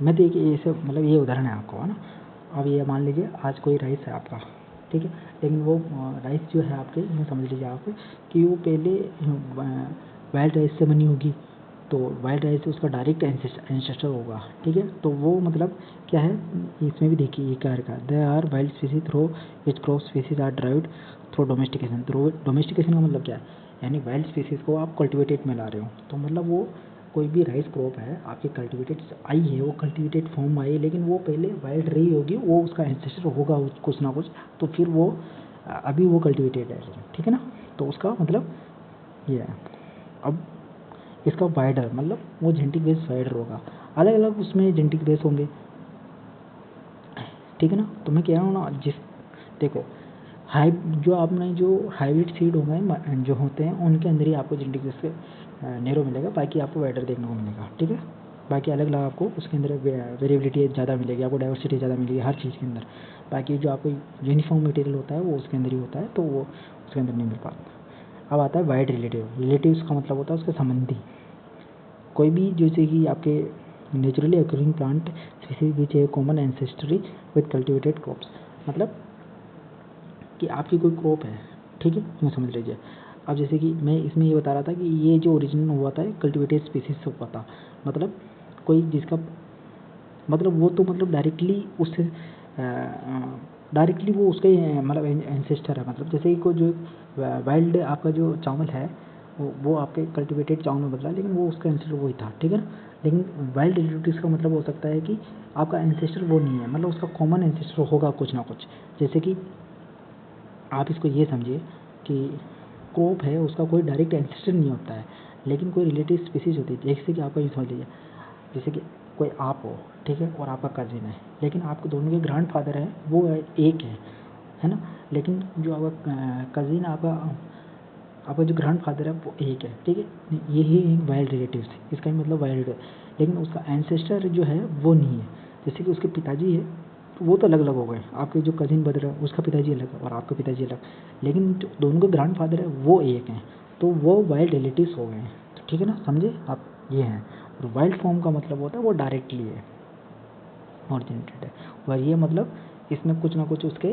मैं देखिए ऐसे मतलब ये उदाहरण है आपको, है ना। अब ये मान लीजिए आज कोई राइस है आपका, ठीक है, लेकिन वो राइस जो है आपके, यूँ समझ लीजिए आप कि वो पहले वाइल्ड राइस से बनी होगी, तो वाइल्ड राइस से उसका डायरेक्ट एंसेस्टर होगा, ठीक है। तो वो मतलब क्या है, इसमें भी देखिए ये क्या रखा, they are wild species through which cross species are derived through domestication. Through domestication का मतलब क्या है, यानी वाइल्ड स्पीसीज को आप कल्टिवेटेड में ला रहे हो, तो मतलब वो कोई भी राइस क्रॉप है आपकी कल्टिवेटेड आई है, वो कल्टिवेटेड फॉर्म आई है, लेकिन वो पहले वाइल्ड रही होगी, वो उसका एंसेस्टर होगा कुछ ना कुछ, तो फिर वो अभी वो कल्टिवेटेड है, ठीक है ना। तो उसका मतलब ये है। अब इसका वाइडर मतलब वो जेनेटिक बेस वाइडर होगा, अलग अलग उसमें जेनेटिक बेस होंगे, ठीक है ना। तो मैं कह रहा हूँ ना, जिस देखो जो आपने जो हाइब्रिड सीड होंगे जो होते हैं उनके अंदर ही आपको जेनेटिक बेस से नैरो मिलेगा, बाकी आपको वाइडर देखने को मिलेगा, ठीक है। बाकी अलग अलग आपको उसके अंदर वेरिएबिलिटी ज़्यादा मिलेगी, आपको डाइवर्सिटी ज़्यादा मिलेगी हर चीज़ के अंदर। बाकी जो आपको यूनिफॉर्म मटेरियल होता है वो उसके अंदर ही होता है, तो वो उसके अंदर नहीं मिल पाता। अब आता है वाइड रिलेटिव्स का मतलब होता है उसके संबंधी, कोई भी जैसे कि आपके naturally occurring plant species which है common ancestry with cultivated crops, मतलब कि आपकी कोई क्रॉप है, ठीक है, यूँ समझ लीजिए। अब जैसे कि मैं इसमें ये बता रहा था कि ये जो ओरिजिन हुआ था कल्टिवेटेड स्पीसीज से हुआ था, मतलब कोई जिसका मतलब वो तो मतलब डायरेक्टली उससे डायरेक्टली वो उसका ही मतलब एंसेस्टर है, मतलब जैसे कि कोई जो वाइल्ड आपका जो चावल है वो आपके कल्टिवेटेड चावल में बदला, लेकिन वो उसका एंसेस्टर वही था, ठीक है ना। लेकिन वाइल्ड रिलेटिव्स का मतलब हो सकता है कि आपका एंसेस्टर वो नहीं है, मतलब उसका कॉमन एंसेस्टर होगा कुछ ना कुछ। जैसे कि आप इसको ये समझिए कि क्रॉप है उसका कोई डायरेक्ट एंसेस्टर नहीं होता है, लेकिन कोई रिलेटिव स्पीसीज होती है, जैसे कि आपका ये समझ लीजिए, जैसे कि कोई आप हो, ठीक है, और आपका कजिन है, लेकिन आपके दोनों के ग्रैंड फादर हैं वो एक है ना, लेकिन जो आपका कजिन आपका जो ग्रैंड फादर है वो एक है, ठीक है, ये ही एक वाइल्ड रिलेटिव्स है, इसका ही मतलब वाइल्ड है, लेकिन उसका एंसेस्टर जो है वो नहीं है। जैसे कि उसके पिताजी है, तो वो तो अलग अलग हो गए, आपके जो कजिन ब्रदर है उसका पिताजी अलग है और आपका पिताजी अलग, लेकिन जो दोनों के ग्रैंड फादर है वो एक हैं, तो वो वाइल्ड रिलेटिव्स हो गए हैं, तो ठीक है ना, समझे आप, ये हैं। और वाइल्ड फॉर्म का मतलब होता है वो डायरेक्टली है ओरिजिनेटेड है, और ये मतलब इसमें कुछ ना कुछ उसके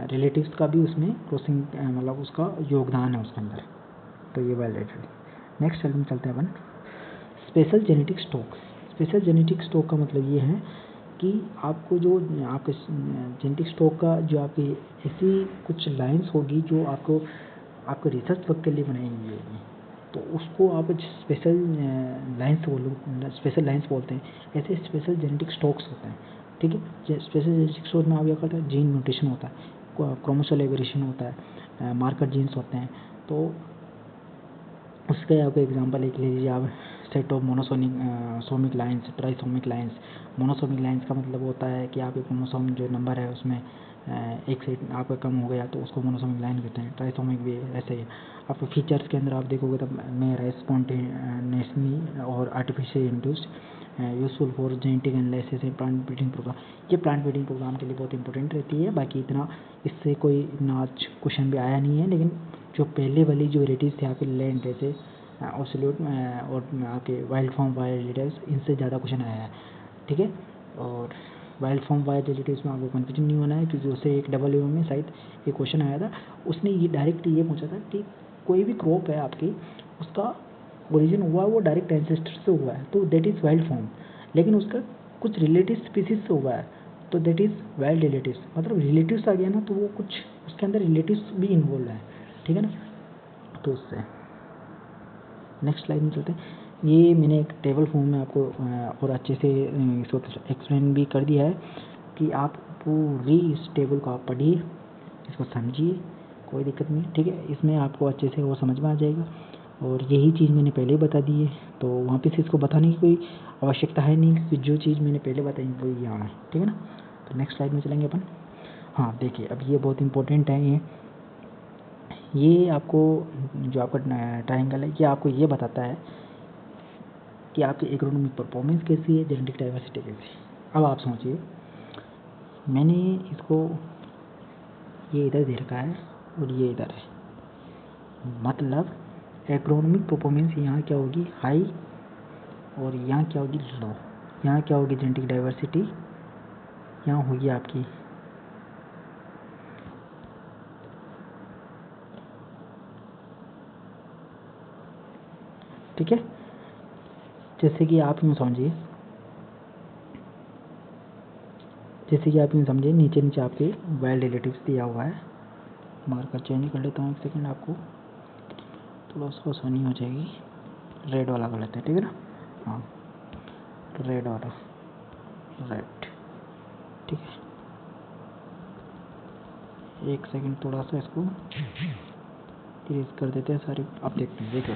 रिलेटिव्स का भी उसमें क्रॉसिंग मतलब उसका योगदान है उसके अंदर, तो ये वाइल्ड रिलेटिव। नेक्स्ट चलते हैं अपन special genetic stock. Special genetic stock का मतलब ये है कि आपको जो आपके जेनेटिक स्टॉक का जो आपकी ऐसी कुछ लाइंस होगी जो आपको रिसर्च वर्क के लिए बनाई गई होगी, तो उसको आप स्पेशल स्पेशल लाइंस बोलते हैं। ऐसे स्पेशल जेनेटिक स्टॉक्स होते हैं, ठीक है। स्पेशल जेनेटिक स्टॉक में आप क्या करते हैं, जीन म्यूटेशन होता है, क्रोमोसोमल एबरेशन होता है, मार्कर जीन्स होते हैं, तो उसका आपको एग्जांपल एक ले लीजिए आप, सेट ऑफ मोनोसोनिक सोमिक lines, trisomic lines. Monosomic lines का मतलब होता है कि आप एक मोनोसोमिक जो नंबर है उसमें एक से आपका कम हो गया तो उसको मोनोसोमिक लाइन कहते हैं। ट्राइसोमिक भी ऐसे ही। आपको फीचर्स के अंदर आप देखोगे तो मेरा स्पॉन्टेनियसली और artificial induced useful for genetic analysis and plant breeding program. ये प्लांट ब्रीडिंग प्रोग्राम के लिए बहुत इंपॉर्टेंट रहती है। बाकी इतना इससे कोई इतना आज क्वेश्चन भी आया नहीं है, लेकिन जो पहले वाली जो वेराइटीज़ थे आपके लैंड जैसे ऑब्सोल्यूट और आपके वाइल्ड फॉर्म वाइल्ड रिलेटिव्स, इनसे ज़्यादा क्वेश्चन आया है, ठीक है। और वाइल्ड फॉर्म वाइल्ड रिलेटिव्स में आपको कन्फ्यूजन नहीं होना है, क्योंकि उससे एक डबल में शायद एक क्वेश्चन आया था, उसने ये डायरेक्ट ये पूछा था कि कोई भी क्रॉप है आपकी, उसका ओरिजिन हुआ वो डायरेक्ट एंसेस्टर से हुआ है तो दैट इज़ वाइल्ड फॉर्म, लेकिन उसका कुछ रिलेटिव स्पीसीज से हुआ है तो दैट इज़ वाइल्ड रिलेटिव्स। मतलब रिलेटिव्स आ गया ना तो वो कुछ उसके अंदर रिलेटिव्स भी इन्वॉल्व है, ठीक है ना। तो उससे नेक्स्ट स्लाइड में चलते हैं। ये मैंने एक टेबल फॉर्म में आपको और अच्छे से इसको एक्सप्लेन भी कर दिया है कि आप पूरी इस टेबल को आप पढ़िए, इसको समझिए, कोई दिक्कत नहीं, ठीक है। इसमें आपको अच्छे से वो समझ में आ जाएगा। और यही चीज़ मैंने पहले ही बता दी है तो वहाँ पे से इसको बताने की कोई आवश्यकता है नहीं, क्योंकि जो चीज़ मैंने पहले बताई वही यहाँ है, ठीक है ना। तो नेक्स्ट स्लाइड में चलेंगे अपन। हाँ देखिए, अब ये बहुत इंपॉर्टेंट है। ये आपको जो आपका ट्रायंगल है ये आपको ये बताता है कि आपकी एग्रोनॉमिक परफॉर्मेंस कैसी है, जेनेटिक डाइवर्सिटी कैसी है। अब आप सोचिए, मैंने इसको ये इधर दे रखा है और ये इधर है, मतलब एग्रोनॉमिक परफॉर्मेंस यहाँ क्या होगी, हाई, और यहाँ क्या होगी, लो। यहाँ क्या होगी, जेनेटिक डाइवर्सिटी यहाँ होगी आपकी ठीक है। जैसे कि आप यूँ समझिए, नीचे नीचे आपके वाइल्ड रिलेटिव्स दिया हुआ है। मार्कर चेंज कर लेता हूँ, एक सेकंड, आपको थोड़ा उसको आसानी हो जाएगी। रेड वाला कर लेते हैं, ठीक है ना। हाँ, रेड वाला, रेड, ठीक है। एक सेकंड, थोड़ा सा इसको इरेज कर देते हैं सारी। आप देखते हैं, देखो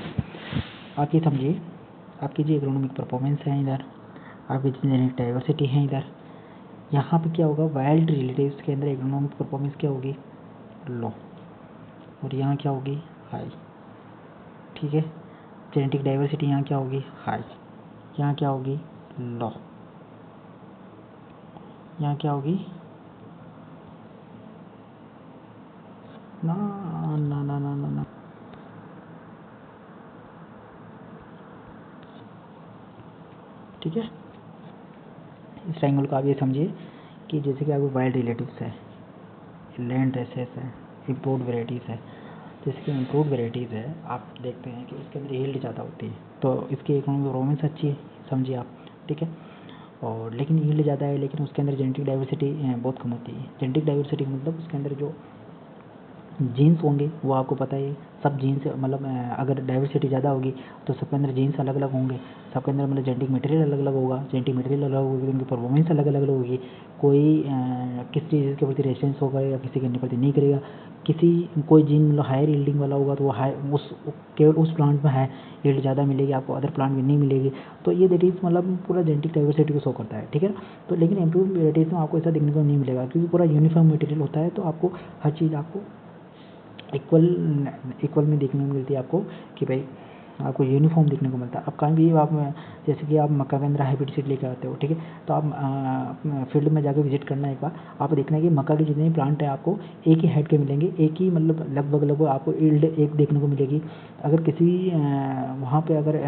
आप ये समझिए, आपकी जो एग्रोनॉमिक परफॉर्मेंस है इधर, आपकी जेनेटिक डाइवर्सिटी है इधर, यहाँ पे क्या होगा, वाइल्ड रिलेटिव्स के अंदर एग्रोनॉमिक परफॉर्मेंस क्या होगी, लो, और यहाँ क्या होगी, हाई, ठीक है। जेनेटिक डाइवर्सिटी यहाँ क्या होगी, हाई, यहाँ क्या होगी, लो, यहाँ क्या होगी, ना ना ना ना ना ना, ठीक है। इस ट्रायंगल को आप ये समझिए कि जैसे कि आपके वाइल्ड रिलेटिव्स है, लैंड रेसेस है, इम्पोर्ट वेराइटीज़ है। जैसे कि इम्प्रूव वेराइटीज़ है, आप देखते हैं कि उसके अंदर यील्ड ज़्यादा होती है तो इसकी इकोनॉमिक परफॉर्मेंस अच्छी है, समझिए आप, ठीक है। और लेकिन यील्ड ज़्यादा है लेकिन उसके अंदर जेनेटिक डाइवर्सिटी बहुत कम होती है। जेनेटिक डाइवर्सिटी मतलब उसके अंदर जो जीन्स होंगे वो आपको पता है, सब जीन्स मतलब अगर डाइवर्सिटी ज़्यादा होगी तो सबके अंदर जीन्स अलग अलग होंगे, सबके अंदर मतलब जेनेटिक मटेरियल अलग अलग होगा, जेनेटिक मटेरियल अलग होगी, उनकी परफॉर्मेंस अलग अलग होगी। कोई किस चीज़ के प्रति रेजिस्टेंस होगा या किसी के प्रति नहीं करेगा। कोई जीन मतलब हायर यील्डिंग वाला होगा तो वो हाई केवल उस प्लांट में है यील्ड ज़्यादा मिलेगी, आपको अदर प्लांट में नहीं मिलेगी। तो ये दैट इज़ मतलब पूरा जेनेटिक डाइवर्सिटी को शो करता है, ठीक है। तो लेकिन इम्प्रूव वेराइटीज़ में आपको ऐसा देखने को नहीं मिलेगा, क्योंकि पूरा यूनिफॉर्म मटेरियल होता है, तो आपको हर चीज़ आपको इक्वल में देखने को मिलती है आपको, कि भाई आपको यूनिफॉर्म देखने को मिलता है। अब कहीं भी आप जैसे कि आप मक्का के अंदर हाइब्रिड सीड लेकर आते हो, ठीक है, तो आप फील्ड में जाकर विजिट करना एक बार, आप देखना कि मक्का के जितने प्लांट है आपको एक ही हाइट के मिलेंगे, एक ही मतलब लगभग आपको यील्ड एक देखने को मिलेगी। अगर किसी वहाँ पे अगर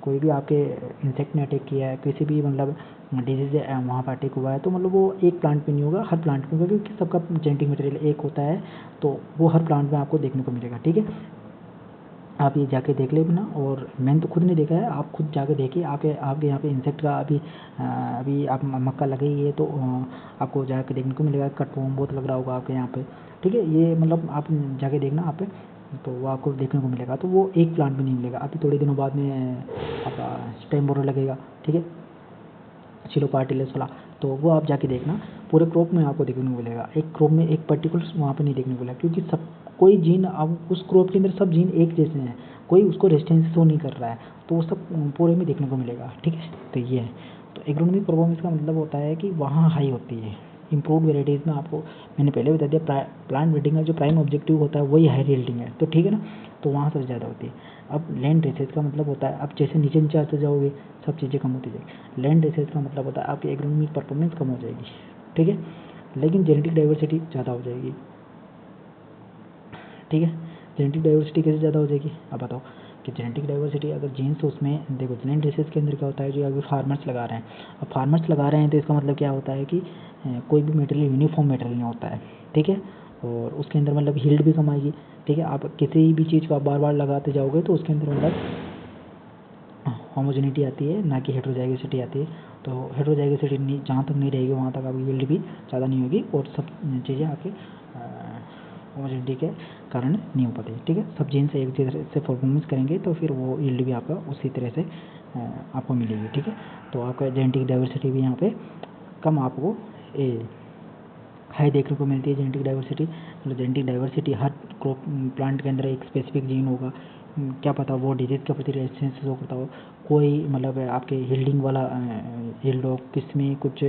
कोई भी आपके इंसेक्ट ने अटैक किया है, किसी भी मतलब डिजीज वहाँ पर अटैक हुआ है, तो मतलब वो एक प्लांट पे नहीं होगा, हर प्लांट पे होगा, क्योंकि सबका जेनेटिक मटेरियल एक होता है, तो वो हर प्लांट में आपको देखने को मिलेगा, ठीक है। आप ये जाके देख लेना, और मैंने तो खुद नहीं देखा है, आप खुद जाके देखिए। आपके यहाँ पे इंसेक्ट का अभी आप मक्का लगे ही है तो आपको जाके देखने को मिलेगा, कटवर्म बहुत लग रहा होगा आपके यहाँ पे, ठीक है। ये मतलब आप जाके देखना आप पे, तो वो आपको देखने को मिलेगा। तो वो एक प्लांट में नहीं मिलेगा, अभी थोड़े दिनों बाद में आपका स्टेम बोरर लगेगा, ठीक है, सिलोपार्टिलस वाला, तो वो आप जाके देखना, पूरे क्रॉप में आपको देखने को मिलेगा। एक क्रॉप में एक पर्टिकुलर वहाँ पे नहीं देखने को मिलेगा, क्योंकि सब कोई जीन अब उस क्रॉप के अंदर सब जीन एक जैसे हैं, कोई उसको रेजिस्टेंस शो नहीं कर रहा है, तो वो सब पूरे में देखने को मिलेगा, ठीक है। तो ये है, तो एग्रोनॉमिक परफॉर्मेंस का मतलब होता है कि वहाँ हाई होती है। इम्प्रूव वेराइटीज़ में आपको मैंने पहले बता दिया, प्लांट ब्रीडिंग का जो प्राइम ऑब्जेक्टिव होता है वही हाई यील्डिंग है, तो ठीक है ना, तो वहाँ सबसे ज़्यादा होती है। अब लैंड रिसर्च का मतलब होता है, अब जैसे नीचे नीचे आते जाओगे सब चीज़ें कम होती जाएगी। लैंड रिसर्च का मतलब होता है आपकी एग्रोनॉमिक परफॉर्मेंस कम हो जाएगी, ठीक है, लेकिन जेनेटिक डाइवर्सिटी ज़्यादा हो जाएगी, ठीक है। जेनेटिक डाइवर्सिटी कैसे ज़्यादा हो जाएगी, अब बताओ कि जेनेटिक डाइवर्सिटी अगर जीन्स उसमें देखो, लैंड रिसर्च के अंदर क्या होता है, जो अगर फार्मर्स लगा रहे हैं, अब फार्मर्स लगा रहे हैं तो इसका मतलब क्या होता है कि कोई भी मटेरियल यूनिफॉर्म मटेरियल नहीं होता है, ठीक है, और उसके अंदर मतलब हील्ड भी कम आएगी, ठीक है। आप किसी भी चीज़ को आप बार बार लगाते जाओगे तो उसके अंदर मतलब होमोजेनिटी आती है, ना कि हेट्रोजाइगोसिटी आती है। तो हेट्रोजाइगोसिटी नहीं, जहाँ तक नहीं रहेगी वहाँ तक आपकी यील्ड भी ज़्यादा नहीं होगी, और सब चीज़ें आपके होमोजेनिटी के कारण नहीं हो पाती, ठीक है। सब जीन से एक तरह से परफॉर्मेंस करेंगे तो फिर वो यील्ड भी आपका उसी तरह से आपको मिलेगी, ठीक है। तो आपका जेनेटिक डाइवर्सिटी भी यहाँ पे कम आपको हाई देखने को मिलती है। जेनेटिक डाइवर्सिटी मतलब जेनेटिक डाइवर्सिटी हर क्रॉप प्लांट के अंदर एक स्पेसिफिक जीन होगा, क्या पता वो डिजीज के प्रति रेजिस्टेंस शो करता हो, कोई मतलब आपके यील्डिंग वाला यील्ड हो, किसमें कुछ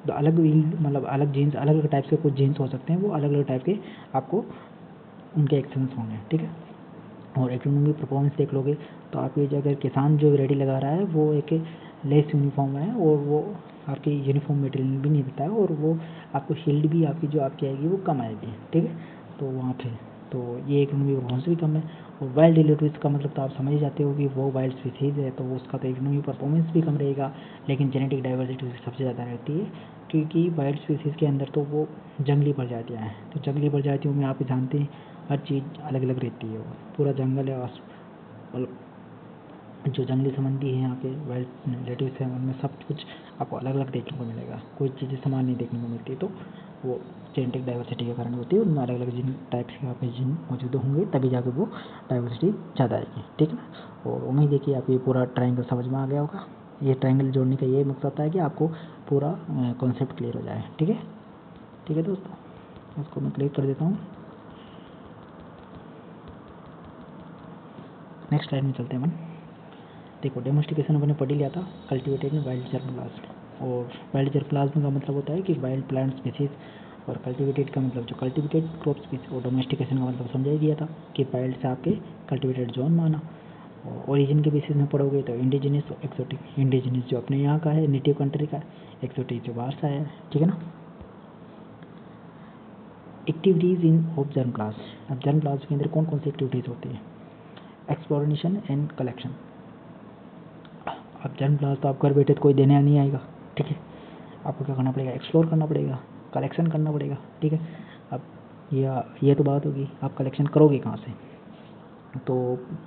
तो अलग यील्ड मतलब अलग जीन्स, अलग अलग टाइप के कुछ जीन्स हो सकते हैं, वो अलग अलग टाइप के आपको उनके एक्शंस होंगे, ठीक है। और एग्रोनॉमी परफॉर्मेंस देख लोगे तो आपकी जो अगर किसान जो वैरायटी लगा रहा है वो एक लेस यूनिफॉर्म है, और वो आपकी यूनिफॉर्म मटेरियल भी नहीं देता है, और वो आपको हील्ड भी आपकी जो आपकी आएगी वो कम आएगी, ठीक है। तो वहाँ पे तो ये एग्रोनॉमी परफॉर्मेंस भी कम है। और वाइल्ड रिलेटिव्स का मतलब तो आप समझ ही जाते हो कि वो वाइल्ड स्पीसीज है, तो उसका तो एग्रोनॉमी परफॉर्मेंस भी कम रहेगा, लेकिन जेनेटिक डाइवर्सिटी सबसे ज़्यादा रहती है, क्योंकि वाइल्ड स्पीसीज के अंदर तो वो जंगली प्रजातियाँ हैं, तो जंगली प्रजातियों में आप जानते हैं हर चीज़ अलग अलग रहती है, वो पूरा जंगल है, और जो जंगली संबंधी हैं यहाँ पे वाइल्ड रिलेटिव्स हैं उनमें सब कुछ आपको अलग अलग देखने को मिलेगा, कोई चीज़ें समान नहीं देखने को मिलती, तो वो जेनेटिक डाइवर्सिटी के कारण होती है, उनमें अलग अलग जिन टाइप्स के आपके जीन मौजूद होंगे तभी जाकर वो डाइवर्सिटी ज़्यादा आएगी, ठीक है ना। और उम्मीद है कि आपको ये पूरा ट्रायंगल समझ में आ गया होगा। ये ट्रायंगल जोड़ने का ये मकसद था कि आपको पूरा कॉन्सेप्ट क्लियर हो जाए, ठीक है। ठीक है दोस्तों, इसको मैं क्लियर कर देता हूँ। नेक्स्ट स्लाइड में चलते हैं अपन। देखो, डेमोस्टिकेशन अपने पढ़ ही लिया था, कल्टिवेटेड में वाइल्ड जर्मप्लाज्म। और वाइल्ड जर्मप्लाज्म का मतलब होता है कि वाइल्ड प्लांट स्पीसीज, और कल्टिवेटेड का मतलब जो कल्टिवेटेड क्रॉप स्पीसीज, और डोमेस्टिकेशन का मतलब समझा ही दिया था कि वाइल्ड से आपके कल्टिवेटेड जोन माना। और ओरिजिन के बेसिस में पढ़ोगे तो इंडिजिनियस और एक्सोटिक। इंडिजिनियस जो अपने यहाँ का है, नेटिव कंट्री का, एक्सोटिक जो बाहर से आया है, ठीक है ना। Activities in of germplasm. अब जर्मप्लाज्म के अंदर कौन कौन सी एक्टिविटीज़ होती है? Exploration and collection. अब जर्मप्लाज्म तो आप घर बैठे तो कोई देने नहीं आएगा, ठीक है। आपको क्या करना पड़ेगा? एक्सप्लोर करना पड़ेगा, कलेक्शन करना पड़ेगा, ठीक है। अब ये तो बात होगी, आप कलेक्शन करोगे कहाँ से? तो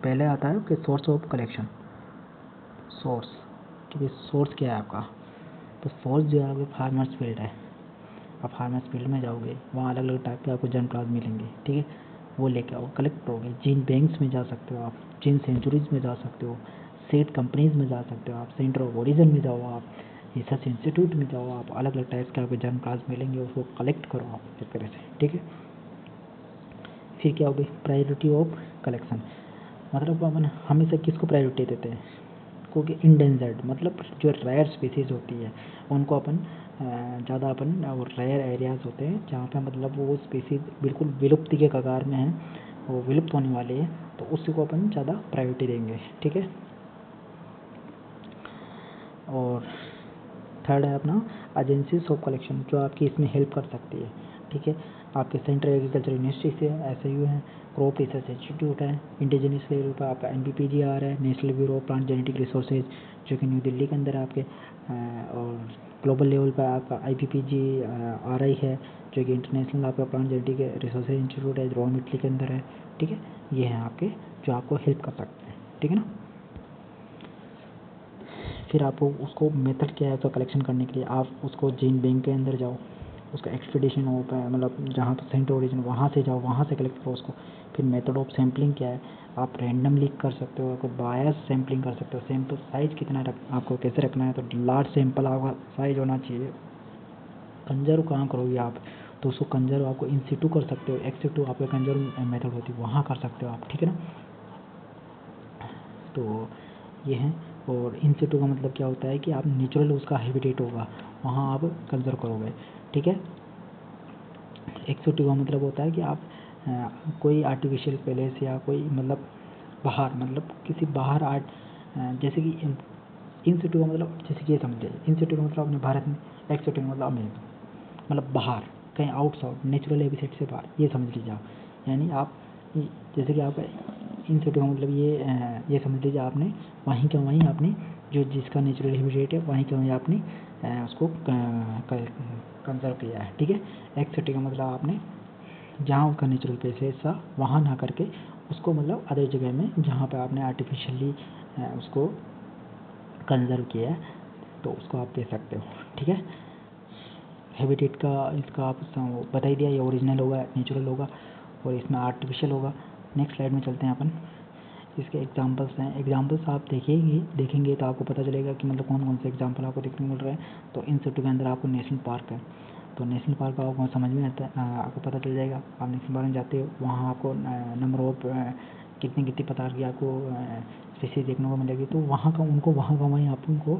पहले आता है कि सोर्स ऑफ कलेक्शन। सोर्स, कि भाई सोर्स क्या है आपका? तो सोर्स जो है आपके फार्मर्स फील्ड है। आप फार्मर्स फील्ड में जाओगे, वहाँ अलग अलग टाइप के आपको जर्मप्लाज्म मिलेंगे, ठीक है। वो लेके आओ, कलेक्ट करोगे। जीन बैंक्स में जा सकते हो आप, जीन सेंचुरीज में जा सकते हो, सीड कंपनीज में जा सकते हो आप, सेंटर ऑफ ओरिजिन में जाओ आप, रिसर्च इंस्टीट्यूट में जाओ आप, अलग अलग टाइप्स के आपके जर्मप्लाज्म मिलेंगे, उसको कलेक्ट करो आप इस तरह से, ठीक है। फिर क्या हो गई? Priority of collection. मतलब अपन हमेशा किसको प्रायोरिटी देते हैं? क्योंकि इंडेंजर्ड मतलब जो रेयर स्पीसीज होती है उनको अपन ज़्यादा अपन, और रेयर एरियाज़ होते हैं जहाँ पे मतलब वो स्पीसीज बिल्कुल विलुप्ति के कगार में है, वो विलुप्त होने वाली है, तो उसी को अपन ज़्यादा प्रायोरिटी देंगे, ठीक है। और थर्ड है अपना एजेंसीज ऑफ कलेक्शन, जो आपकी इसमें हेल्प कर सकती है, ठीक है। आपके सेंट्रल एग्रीकल्चर यूनिवर्सिटी से SIU है, क्रॉप रिसर्च इंस्टीट्यूट है, इंडिजिनियस लेवल पर आपका NBPGR है, national bureau of plant genetic resources जो कि न्यू दिल्ली के अंदर है आपके, और ग्लोबल लेवल पर आपका IPPGRI है जो कि इंटरनेशनल आपका प्लांट जेनेटिक रिसोर्सेज इंस्टीट्यूट है, रोम इटली के अंदर है, ठीक है। ये हैं आपके जो आपको हेल्प कर सकते हैं, ठीक है ना। फिर आपको उसको मेथड क्या है उसका कलेक्शन करने के लिए, आप उसको जीन बैंक के अंदर जाओ, उसका एक्सपीडिशन हो पाए मतलब जहाँ पर सेंटर ओरिजिन वहाँ से जाओ, वहाँ से कलेक्ट करो उसको। फिर मेथड ऑफ सैम्पलिंग क्या है, आप रैंडमली कर सकते हो, कोई बायस सैम्पलिंग कर सकते हो। सैंपल साइज़ कितना आपको कैसे रखना है, तो लार्ज सैंपल आपका साइज होना चाहिए। कंजर्व कहाँ करोगे आप? तो उसको कंजर्व आपको इन सिटू कर सकते हो, एक्स सिटू आपका कंजर्व मेथड होती है, वहाँ कर सकते हो आप, ठीक है ना। तो ये है। और इन सिटू का मतलब क्या होता है कि आप नेचुरल उसका हैबिटेट होगा वहाँ आप कंजर्व करोगे, ठीक है। एक्स सिटू का मतलब होता है कि आप कोई आर्टिफिशियल पैलेस या कोई मतलब बाहर, मतलब किसी बाहर जैसे कि इन सिटू का मतलब जैसे कि ये समझ लीजिए, इन सिटू का मतलब अपने भारत में, एक्स सिटू का मतलब अमेरिका, मतलब बाहर कहीं आउटसाइड नेचुरल हैबिटेट से बाहर, ये समझ लीजिए आप। यानी आप जैसे कि आप इन सिटू का मतलब ये समझ लीजिए आपने वहीं का वहीं आपने जो जिसका नेचुरल हैबिटेट है वहीं का वहीं आपने उसको कंजर्व किया है, ठीक है। एक्स सिटू का मतलब आपने जहाँ उसका नेचुरल प्लेस है ऐसा वहाँ ना करके उसको मतलब अदर जगह में जहाँ पे आपने आर्टिफिशियली उसको कंजर्व किया है तो उसको आप कह सकते हो, ठीक है। हैबिटेट का इसका आप बता ही दिया, ये ओरिजिनल होगा, नेचुरल होगा और इसमें आर्टिफिशियल होगा। नेक्स्ट स्लाइड में चलते हैं अपन। इसके एग्जांपल्स हैं, एग्जांपल्स आप देखेंगे तो आपको पता चलेगा कि मतलब कौन कौन से एग्जांपल आपको देखने को मिल रहे हैं। तो इन सिटी के अंदर आपको नेशनल पार्क है, तो नेशनल पार्क आपको समझ में आता है, आपको पता चल जाएगा। आप नेशनल पार्क में जाते हो वहाँ आपको नंबर ऑफ कितनी कितनी प्रकार की आपको स्पीशीज देखने को मिलेगी, तो वहाँ का वहीं आप उनको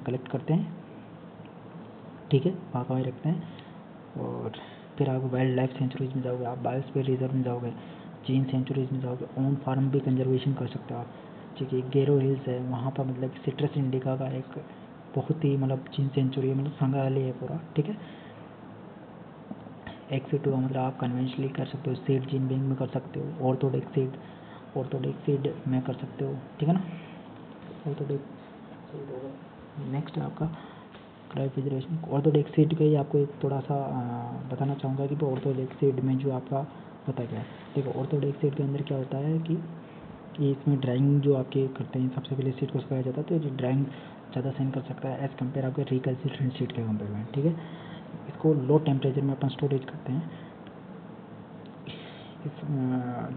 कलेक्ट करते हैं, ठीक है, वहाँ का वहीं रखते हैं। और फिर आप वाइल्ड लाइफ सेंचुरीज में जाओगे, आप बायोस्फीयर रिजर्व में जाओगे, जीन सेंचुरीज में जाओगे, ऑन फार्म भी कंजर्वेशन कर सकते हो आप, ठीक है। गेरो हिल्स है, वहाँ पर मतलब सिट्रस इंडिका का एक बहुत ही मतलब जीन सेंचुरी है, मतलब संग्रहालय है पूरा, ठीक है। एक्स टू का मतलब आप कन्वेंशनली कर सकते हो, सीड जीन बैंक में कर सकते हो, ऑर्थोडॉक्स सीड में कर सकते हो, ठीक है ना। ऑर्थोडॉक्स सीड होगा। नेक्स्ट है आपका क्रायोप्रिजर्वेशन। ऑर्थोडॉक्स सीड का ही आपको एक थोड़ा सा बताना चाहूँगा कि ऑर्थोडॉक्स सीड में जो आपका होता क्या है। देखो ऑर्थोडॉक्स सीड के अंदर क्या होता है कि इसमें ड्राइंग जो आपके करते हैं सबसे पहले सीड को सुखाया जाता है, तो ड्राइंग ज़्यादा सेंड कर सकता है एज़ कम्पेयर आपके रिकल्सिट्रेंट सीड के कंपेयर में, ठीक है। इसको लो टेम्परेचर में अपन स्टोरेज करते हैं, इस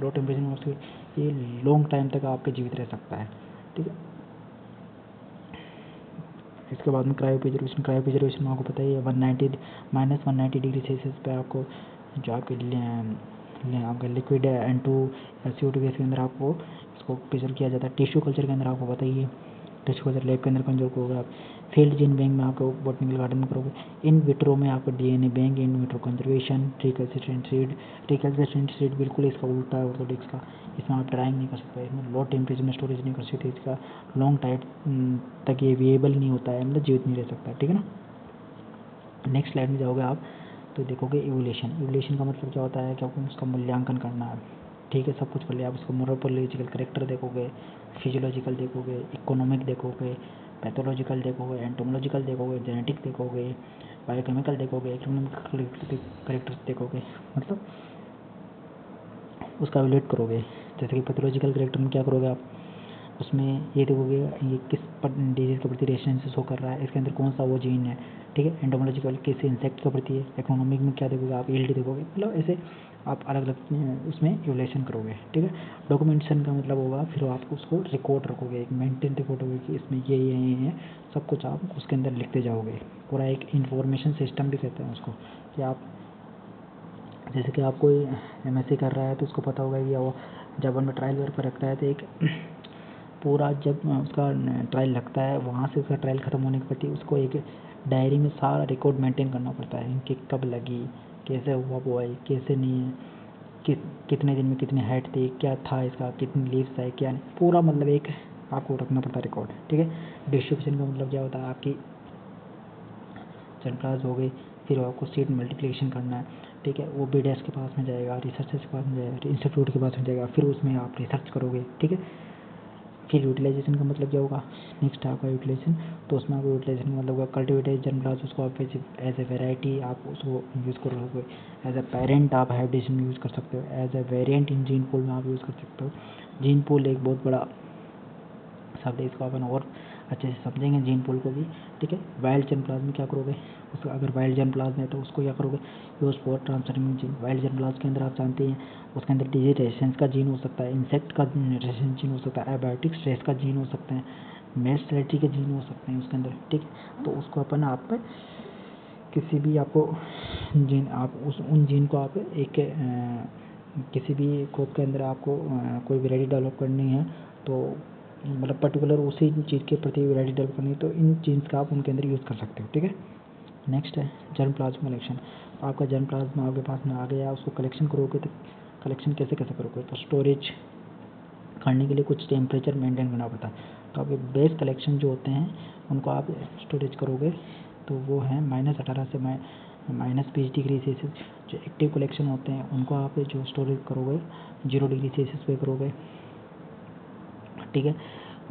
लो टेम्परेचर में उसके ये लॉन्ग टाइम तक आपके जीवित रह सकता है, ठीक है। इसके बाद में क्रायोप्रिजर्वेशन में आपको पता ही है -190 डिग्री सेल्सियस पे आपको जो आपका लिक्विड N2 गैस के अंदर आपको इसको प्रिजर्व किया जाता है। टिश्यू कल्चर के अंदर आपको पता ही है, टिश्यू कल्चर लैब के अंदर कंजर्व करोगे आप। फील्ड जीन बैंक में आपको बॉटनिकल गार्डन में करोगे। इन विट्रो में आपको DNA bank, in vitro conservation, recalcitrant seed बिल्कुल इसका उल्टा है ऑर्थोडॉक्स का। इसमें आप ड्राइंग नहीं कर सकते, इसमें लो टेम्परेचर में स्टोरेज नहीं कर सकते, इसका लॉन्ग टाइम तक ये वेएबल नहीं होता है, मतलब जीवित नहीं रह सकता, ठीक है ना। नेक्स्ट स्लाइड में जाओगे आप तो देखोगे इवोल्यूशन का मतलब क्या होता है कि आपको उसका मूल्यांकन करना है, ठीक है। सब कुछ कर लिया, आप उसको मोरोपोलॉजिकल करेक्टर देखोगे, फिजियोलॉजिकल देखोगे, इकोनॉमिक देखोगे, पैथोलॉजिकल देखोगे, एंटोमोलॉजिकल देखोगे, जेनेटिक देखोगे, बायोकेमिकल देखोगे, इकोनॉमिक करेक्टर्स देखोगे, मतलब उसका इवैल्यूएट करोगे। जैसे कि पैथोलॉजिकल करेक्टर में क्या करोगे आप, उसमें ये देखोगे ये किस डिजीज़ के प्रति रेजिस्टेंस शो कर रहा है, इसके अंदर कौन सा वो जीन है, ठीक है। एंटोमोलॉजिकल किस इंसेक्ट के प्रति है, इकोनॉमिक में क्या देखोगे आप, यील्ड देखोगे, मतलब ऐसे आप अलग अलग उसमें इवैल्यूएशन करोगे, ठीक है। डॉक्यूमेंटेशन का मतलब होगा फिर आप उसको रिकॉर्ड रखोगे, एक मेंटेन रिकॉर्ड होगी कि इसमें ये है, सब कुछ आप उसके अंदर लिखते जाओगे। पूरा एक इंफॉर्मेशन सिस्टम भी कहते हैं उसको, कि आप जैसे कि आप कोई MSc कर रहा है तो उसको पता होगा कि वो जब उनमें ट्रायल वर्क पर रखता है तो एक पूरा जब उसका ट्रायल लगता है वहाँ से उसका ट्रायल ख़त्म होने के प्रति उसको एक डायरी में सारा रिकॉर्ड मेंटेन करना पड़ता है कि कब लगी, कैसे हुआ बुआई, कैसे नहीं है, कितने दिन में कितनी हाइट थी, क्या था इसका, कितनी लीव्स है, क्या नहीं, पूरा मतलब एक आपको रखना पड़ता है रिकॉर्ड, ठीक है। डिस्ट्रीब्यूशन का मतलब क्या होता है, आपकी जनक्लास हो गई, फिर आपको सीड मल्टीप्लिकेशन करना है, ठीक है। वो BDS के पास में जाएगा, रिसर्चर्स के पास में जाएगा, इंस्टीट्यूट के पास में जाएगा, फिर उसमें आप रिसर्च करोगे, ठीक है। फिर यूटिलाइजेशन का मतलब क्या होगा, नेक्स्ट है आपका यूटिलाइजेशन। तो उसमें आपको यूटिलाइजेशन का मतलब होगा कल्टिवेटेड जर्मप्लाज्म, उसको आप एज ए वेराइटी आप उसको यूज़ करोगे, एज ए पेरेंट आप हाइब्रिडेशन में यूज़ कर सकते हो, as a variant in gene pool में आप यूज़ कर सकते हो। जीन पूल एक बहुत बड़ा शब्द है, इसको अपन और अच्छे से समझेंगे जीन पूल को भी, ठीक है। वाइल्ड जर्मप्लाज्म में क्या करोगे, उसको अगर वाइल्ड जर्मप्लाज्म है तो उसको क्या करोगे, use for transferring gene. Wild germplasm के अंदर आप जानते हैं उसके अंदर डिजीज रेजिस्टेंस का जीन हो सकता है, इंसेक्ट का रेजिस्टेंस जीन हो सकता है, एबायोटिक स्ट्रेस का जीन हो सकते हैं, मेस्ट सेलेक्टी के जीन हो सकते हैं उसके अंदर, ठीक है। तो उसको अपन आप किसी भी आपको जीन आप उन जीन को आप एक किसी भी कोड के अंदर आपको कोई वैरायटी डेवलप करनी है तो मतलब पर्टिकुलर उसी चीज़ के प्रति वैरायटी डेवलप करनी है तो इन जीन्स का आप उनके अंदर यूज़ कर सकते हो। ठीक है, नेक्स्ट है जर्म प्लाज्मा कलेक्शन। आपका जर्म प्लाज्मा आपके पास में आ गया, उसको कलेक्शन करोगे तो कलेक्शन कैसे करोगे, तो स्टोरेज करने के लिए कुछ टेम्परेचर मेंटेन करना पड़ता है। तो आपके बेस कलेक्शन जो होते हैं उनको आप स्टोरेज करोगे तो वो है -18 से -20 डिग्री सेल्सियस। जो एक्टिव कलेक्शन होते हैं उनको आप जो स्टोरेज करोगे 0 डिग्री सेल्सियस पे करोगे। ठीक है,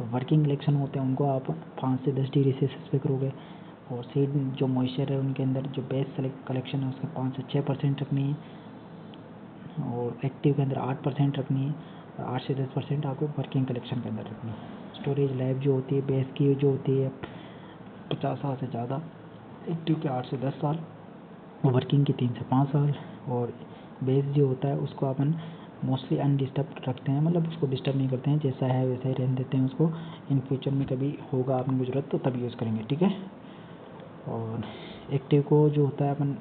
वर्किंग कलेक्शन होते हैं उनको आप 5 से 10 डिग्री सेल्सियस पे करोगे। और सीड जो मॉइस्चर है उनके अंदर जो बेस कलेक्शन है उसका 5 से 6% रखनी है, और एक्टिव के अंदर 8% रखनी है, और 8 से 10% आपको वर्किंग कलेक्शन के अंदर रखनी है। स्टोरेज लाइफ जो होती है बेस की जो होती है 50 साल से ज़्यादा, एक्टिव के 8 से 10 साल, वर्किंग की 3 से 5 साल। और बेस जो होता है उसको अपन मोस्टली अनडिस्टर्ब रखते हैं, मतलब उसको डिस्टर्ब नहीं करते हैं, जैसा है वैसा ही रहने देते हैं उसको। इन फ्यूचर में कभी होगा अपने को ज़रूरत तो तभी यूज़ करेंगे। ठीक है, और एक्टिव को जो होता है अपन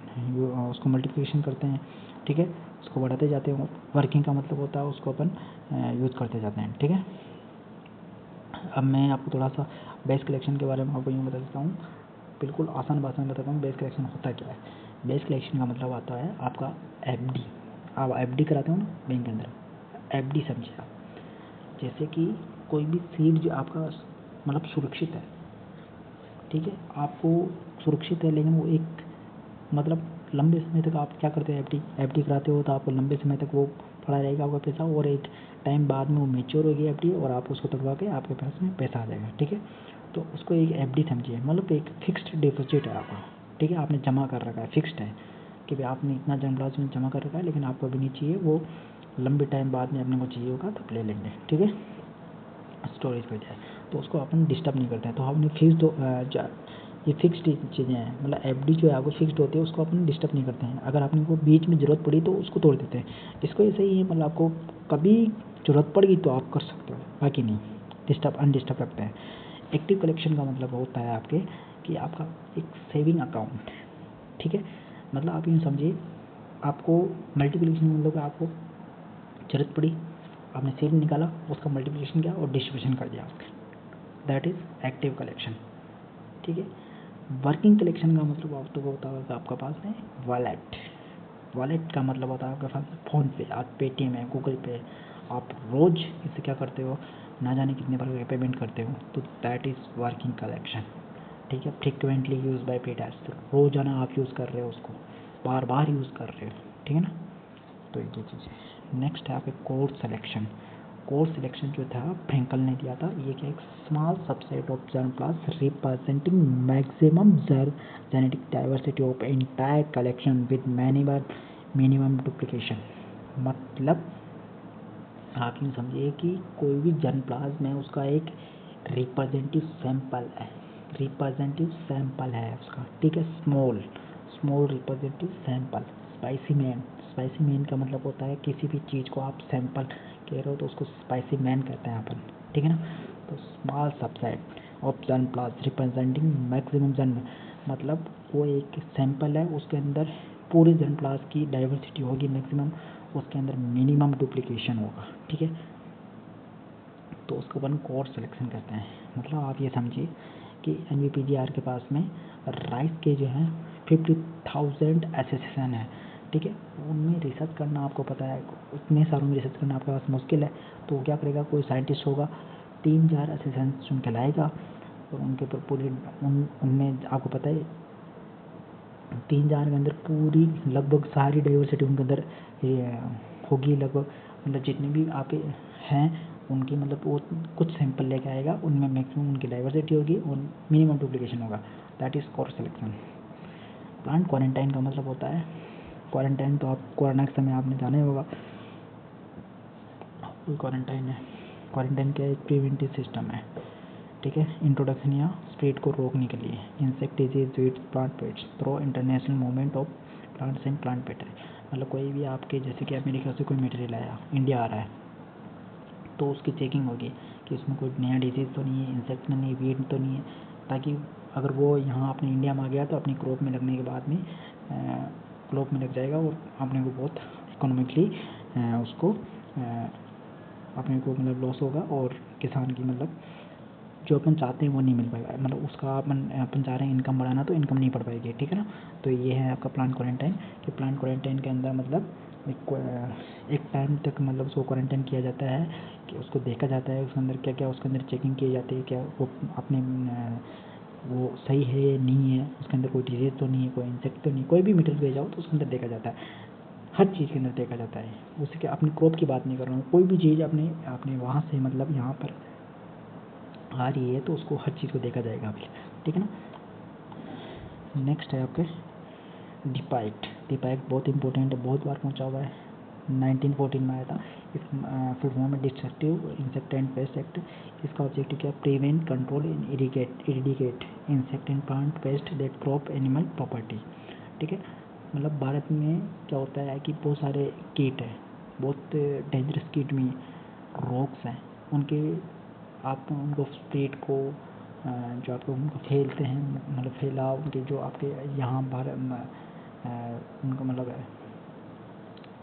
उसको मल्टीप्लिकेशन करते हैं। ठीक है, उसको बढ़ाते जाते हैं। वर्किंग का मतलब होता है उसको अपन यूज़ करते जाते हैं। ठीक है, अब मैं आपको थोड़ा सा बेस कलेक्शन के बारे में आपको यूँ बता देता हूँ, बिल्कुल आसान भाषा में बताता हूँ बेस कलेक्शन होता क्या है। बेस कलेक्शन का मतलब आता है आपका एफडी। आप एफडी कराते हो ना बैंक के अंदर, एफडी समझिए आप, जैसे कि कोई भी सीड जो आपका मतलब सुरक्षित है। ठीक है, आपको सुरक्षित है लेकिन वो एक मतलब लंबे समय तक आप क्या करते हैं, एफडी कराते हो तो आपको लंबे समय तक वो पड़ा रहेगा आपका पैसा, और एक टाइम बाद में वो मेच्योर होगी एफडी और आप उसको तोड़वा के आपके पास में पैसा आ जाएगा। ठीक है, तो उसको एक एफडी समझिए, मतलब एक फिक्स्ड डिपॉजिट है आपका। ठीक है, आपने जमा कर रखा है, फिक्स्ड है कि भाई आपने इतना जनरल में जमा कर रखा है, लेकिन आपको अभी नहीं चाहिए, वो लंबे टाइम बाद में अपने को चाहिए होगा तो ले लेंगे। ठीक है, स्टोरेज पे जाए तो उसको अपन डिस्टर्ब नहीं करते हैं। तो हमने फिक्स्ड ये फिक्स्ड चीज़ें हैं, मतलब एफडी जो है आपको फिक्स्ड होती है, उसको अपन डिस्टर्ब नहीं करते हैं। अगर आपने को बीच में ज़रूरत पड़ी तो उसको तोड़ देते हैं। इसको ऐसे ही है, मतलब आपको कभी ज़रूरत पड़ गई तो आप कर सकते हो, बाकी नहीं, अनडिस्टर्ब रखते हैं। एक्टिव कलेक्शन का मतलब होता है आपके कि आपका एक सेविंग अकाउंट। ठीक है, मतलब आप यूँ समझिए, आपको मल्टीप्लिकेशन मतलब आपको ज़रूरत पड़ी, आपने सीड निकाला, उसका मल्टीप्लिकेशन किया और डिस्ट्रीब्यूशन कर दिया उसका, दैट इज़ एक्टिव कलेक्शन। ठीक है, वर्किंग कलेक्शन का मतलब आपको होता होगा आपका पास में वॉलेट। वॉलेट का मतलब होता है आपके पास फ़ोन पे, आप पेटीएम है, गूगल पे, आप रोज़ इससे क्या करते हो, ना जाने कितने बार पेमेंट करते हो, तो दैट इज़ वर्किंग कलेक्शन। ठीक है, फ्रिक्वेंटली यूज बाय पेडर्स, रोज़ाना आप यूज़ कर रहे हो उसको, बार बार यूज़ कर रहे हो। ठीक है ना, तो ये चीज़ें। नेक्स्ट है आपके कोड सिलेक्शन। कोड सिलेक्शन जो था फ्रेंकल ने दिया था, ये क्या एक small subset of germ pliers representing maximum genetic diversity of entire collection with minimum duplication. मतलब आप यूँ समझिए कि कोई भी जर्म प्लास में उसका एक रिप्रेजेंटेटिव सैंपल है उसका। ठीक है, small representative sample. Spicy man का मतलब होता है किसी भी चीज़ को आप सैंपल कह रहे हो तो उसको स्पाइसी मैन कहते हैं अपन। ठीक है ना, तो small subset of germ pliers representing maximum germ, मतलब वो एक सैंपल है, उसके अंदर पूरे जर्म प्लास की डाइवर्सिटी होगी मैक्सिमम, उसके अंदर मिनिमम डुप्लीकेशन होगा। ठीक है, तो उसको अपन कोड सिलेक्शन कहते हैं। मतलब आप ये समझिए कि NVPGR के पास में राइस के जो है 50,000 एसोसिएशन है। ठीक है, उनमें रिसर्च करना आपको पता है, इतने सारों में रिसर्च करना आपके पास मुश्किल है, तो वो क्या करेगा, कोई साइंटिस्ट होगा 3-4 एसोसिएशन चुन के लाएगा और उनके ऊपर पूरी उनमें आपको पता है 3-4 के अंदर पूरी लगभग सारी डाइवर्सिटी उनके अंदर होगी लगभग, मतलब जितने भी आप हैं उनकी, मतलब वो कुछ सैंपल लेके आएगा, उनमें मैक्सिमम उनकी डाइवर्सिटी होगी और मिनिमम डुप्लीकेशन होगा, that is code selection. Plant quarantine का मतलब होता है, क्वारंटाइन तो आप कोरोना के समय आपने जाना ही होगा, कोई क्वारंटाइन है, क्वारंटाइन क्या एक प्रिवेंटिव सिस्टम है। ठीक है, इंट्रोडक्शन या स्प्रेड को रोकने के लिए insect disease with plant pests through international movement of plants and plant pest. मतलब कोई भी आपके जैसे कि अमेरिका से कोई मटेरियल आया, इंडिया आ रहा है, तो उसकी चेकिंग होगी कि उसमें कोई नया डिजीज़ तो नहीं है, इंसेक्ट तो नहीं है, वीड तो नहीं है, ताकि अगर वो यहाँ अपने इंडिया में आ गया तो अपनी क्रॉप में लगने के बाद में क्रॉप में लग जाएगा और अपने को बहुत इकोनॉमिकली उसको अपने को मतलब लॉस होगा और किसान की मतलब जो अपन चाहते हैं वो नहीं मिल पाएगा, मतलब उसका अपन चाह रहे हैं इनकम बढ़ाना तो इनकम नहीं बढ़ पाएगी, ठीक है ना। तो ये है आपका प्लांट क्वारंटाइन कि प्लांट क्वारंटाइन के अंदर मतलब एक टाइम तक मतलब उसको क्वारंटाइन किया जाता है कि उसको देखा जाता है उसके अंदर क्या क्या, उसके अंदर चेकिंग की जाती है क्या वो अपने वो सही है या नहीं है, उसके अंदर कोई डिजीज तो नहीं है, कोई इंसेक्ट तो नहीं, कोई भी मटेरियल ले जाओ तो उसके अंदर देखा जाता है, हर चीज़ के अंदर देखा जाता है। उसके अपनी क्रॉप की बात नहीं कर रहा हूँ, कोई भी चीज़ अपने वहाँ से मतलब यहाँ पर आ रही है तो उसको हर चीज़ को देखा जाएगा अभी, ठीक है ना। नेक्स्ट है आपके डिपा एक्ट। डिपा एक्ट बहुत इंपॉर्टेंट है, बहुत बार पहुंचा हुआ है, 1914 में आया था। इस फुल फॉर्म में destructive insect and pest act. इसका ऑब्जेक्टिव क्या, prevent control in eradicate insect and plant pest that crop animal property, ठीक है। मतलब भारत में क्या होता है कि बहुत सारे कीट हैं, बहुत डेंजरस कीट में रोग्स हैं, उनके आप उनको स्प्रेड को जो आपको उनको फैलते हैं मतलब फैलाव उनके जो आपके यहाँ उनको मतलब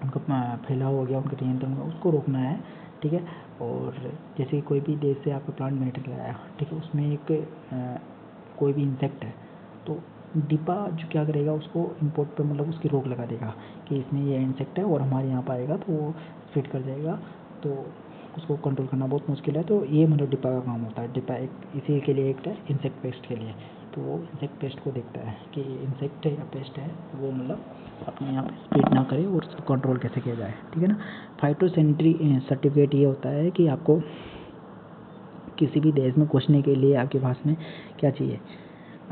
उनका फैलाव हो गया, उनके नियंत्रण में उसको रोकना है, ठीक है। और जैसे कोई भी देश से आपका प्लांट मटेरियल आया, ठीक है, उसमें एक कोई भी इंसेक्ट है तो डिपा जो क्या करेगा उसको इंपोर्ट पे मतलब उसकी रोक लगा देगा कि इसमें ये इंसेक्ट है और हमारे यहाँ पर आएगा तो वो स्प्रेड कर जाएगा, तो उसको कंट्रोल करना बहुत मुश्किल है। तो ये मतलब डिपा का काम होता है। डिपा एक इसी के लिए एक है इंसेक्ट पेस्ट के लिए, तो वो इंसेक्ट पेस्ट को देखता है कि इंसेक्ट है या पेस्ट है वो मतलब अपने यहाँ पे स्प्रेड ना करे और उसको कंट्रोल कैसे किया जाए, ठीक है ना। फाइटोसैनिटरी सर्टिफिकेट ये होता है कि आपको किसी भी देश में घुसने के लिए आपके पास में क्या चाहिए,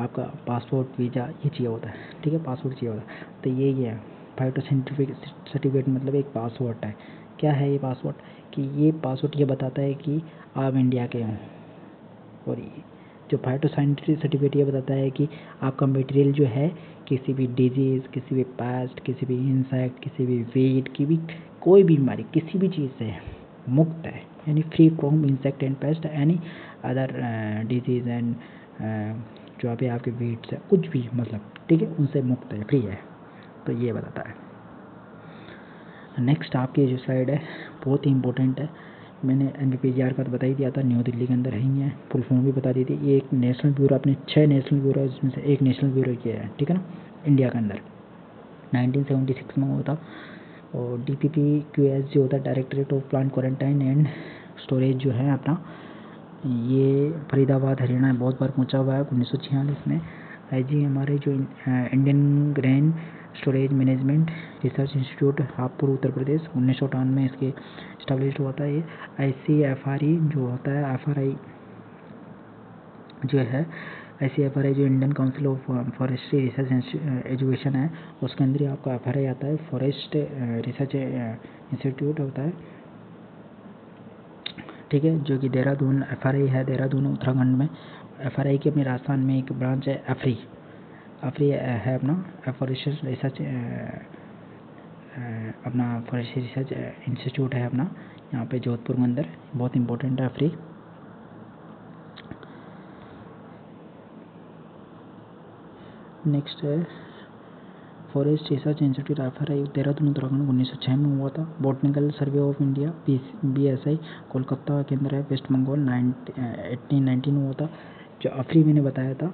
आपका पासपोर्ट वीज़ा ये चाहिए होता है, ठीक है, पासपोर्ट चाहिए होता है। तो ये है फाइटोसैनिटरी सर्टिफिकेट, मतलब एक पासपोर्ट है। क्या है ये पासपोर्ट, कि ये पासपोर्ट ये बताता है कि आप इंडिया के हों, और जो फाइटोसैनिटरी सर्टिफिकेट ये बताता है कि आपका मटेरियल जो है किसी भी डिजीज़, किसी भी पेस्ट, किसी भी इंसेक्ट, किसी भी वीड की भी कोई भी बीमारी किसी भी चीज़ से मुक्त है, यानी free from insect and paste any other disease and जो अभी आपके वीड्स है कुछ भी मतलब, ठीक है, उनसे मुक्त है, फ्री है। तो ये बताता है। नेक्स्ट आपकी जो स्लाइड है बहुत ही इंपॉर्टेंट है, मैंने NPPAR का तो बता ही दिया था, न्यू दिल्ली के अंदर ही है, फुल फॉर्म भी बता दी थी। ये एक नेशनल ब्यूरो, अपने 6 नेशनल ब्यूरो इसमें से एक नेशनल ब्यूरो किया है, ठीक है ना, इंडिया के अंदर 1976 में हुआ था। और DPPQS जो होता है directorate of plant quarantine and storage जो है अपना, ये फरीदाबाद हरियाणा बहुत बार पहुंचा हुआ है 1946 में। IG हमारे जो Indian grain storage management research institute Hapur Uttar Pradesh 1958 में इसके इस्टेब्लिश हुआ था। ये ICFRE जो होता है FRI जो है, ICFRI जो Indian council of forestry research education है, उसके अंदर ही आपका FRI आता है, फॉरेस्ट रिसर्च इंस्टीट्यूट होता है, ठीक है, जो कि देहरादून FRI है, देहरादून उत्तराखंड में। FRI की अपनी राजस्थान में एक ब्रांच है अफरी है अपना फॉरेस्ट रिसर्च अपना फॉरेस्ट रिसर्च इंस्टीट्यूट है अपना यहाँ पे जोधपुर के अंदर, बहुत इंपॉर्टेंट है अफरी। नेक्स्ट है forest research institute FRI Dehradun Uttarakhand 1906 में हुआ था। Botanical survey of India BSI Kolkata के अंदर है, वेस्ट बंगाल 1819 में हुआ था। जो अफरी मैंने बताया था,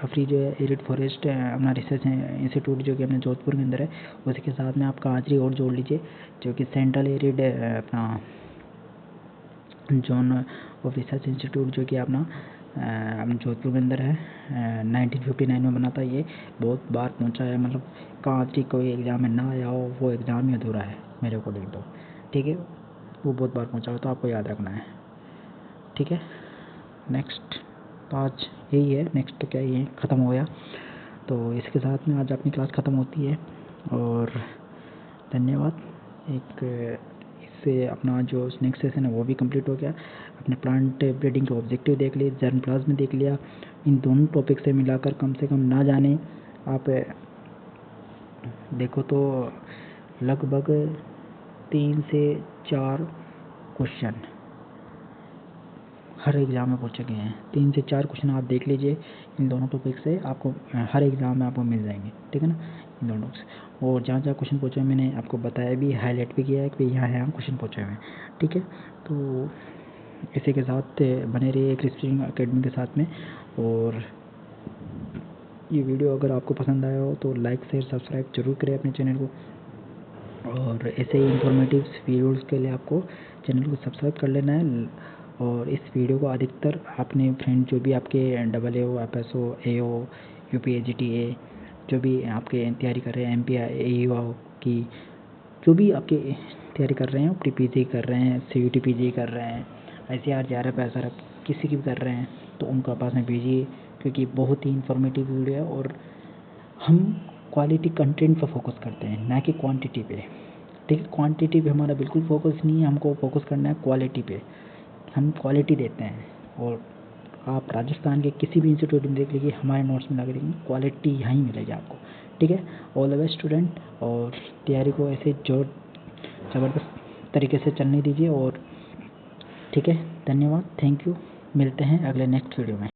अफरी जो है एरिड फॉरेस्ट अपना रिसर्च इंस्टीट्यूट जो कि अपने जोधपुर के अंदर है, उसी के साथ में आपका आजरी और जोड़ लीजिए जो कि सेंट्रल एरिड अपना जोन ऑफ रिसर्च इंस्टीट्यूट जो कि अपना जोधपुर के अंदर है, 1959 में बना था। ये बहुत बार पहुंचा है, मतलब कहाँ की कोई एग्ज़ाम में ना आया हो वो एग्ज़ाम ही अधूरा है मेरे अकॉर्डिंग तो, ठीक है, वो बहुत बार पहुंचा हो तो आपको याद रखना है, ठीक है। नेक्स्ट तो आज यही है, नेक्स्ट तो क्या ही है, ख़त्म हो गया। तो इसके साथ में आज अपनी क्लास ख़त्म होती है और धन्यवाद। एक इससे अपना जो नेक्स्ट सेशन है वो भी कंप्लीट हो गया। अपने प्लांट ब्रीडिंग के ऑब्जेक्टिव देख लिए, जर्मप्लाज्म देख लिया, इन दोनों टॉपिक से मिलाकर कम से कम ना जाने आप देखो तो लगभग 3 से 4 क्वेश्चन हर एग्ज़ाम में पूछे गए हैं। 3 से 4 क्वेश्चन आप देख लीजिए, इन दोनों टॉपिक से आपको हर एग्ज़ाम में आपको मिल जाएंगे, ठीक है ना, इन दोनों से। और जहाँ जहाँ क्वेश्चन पूछे मैंने आपको बताया भी, हाईलाइट भी किया है कि यहाँ यहाँ क्वेश्चन पूछे हुए हैं, ठीक है। तो इसी के साथ बने रहिए क्रिस्पी अकेडमी के साथ में। और ये वीडियो अगर आपको पसंद आया हो तो लाइक शेयर सब्सक्राइब जरूर करें अपने चैनल को, और ऐसे ही इंफॉर्मेटिव वीडियोज़ के लिए आपको चैनल को सब्सक्राइब कर लेना है। और इस वीडियो को अधिकतर अपने फ्रेंड जो भी आपके AAO FSO AO UPSGTA जो भी आपके तैयारी कर रहे हैं, MP AEO की जो भी आपके तैयारी कर रहे हैं, PPG कर रहे हैं, CUT PG कर रहे हैं, ICAR JRF SRF किसी की भी कर रहे हैं, तो उनका पास में भेजिए, क्योंकि बहुत ही इंफॉर्मेटिव वीडियो है। और हम क्वालिटी कंटेंट पर फोकस करते हैं, ना कि क्वांटिटी पे, ठीक है। क्वांटिटी पे हमारा बिल्कुल फोकस नहीं है, हमको फोकस करना है क्वालिटी पे। हम क्वालिटी देते हैं। और आप राजस्थान के किसी भी इंस्टीट्यूट में देख लीजिए, हमारे नोट्स में लग रही है क्वालिटी यहीं मिलेगी आपको, ठीक है। ऑल द बेस्ट स्टूडेंट, और तैयारी को ऐसे ज़बरदस्त तरीके से चलने दीजिए। और ठीक है, धन्यवाद, थैंक यू, मिलते हैं अगले नेक्स्ट वीडियो में।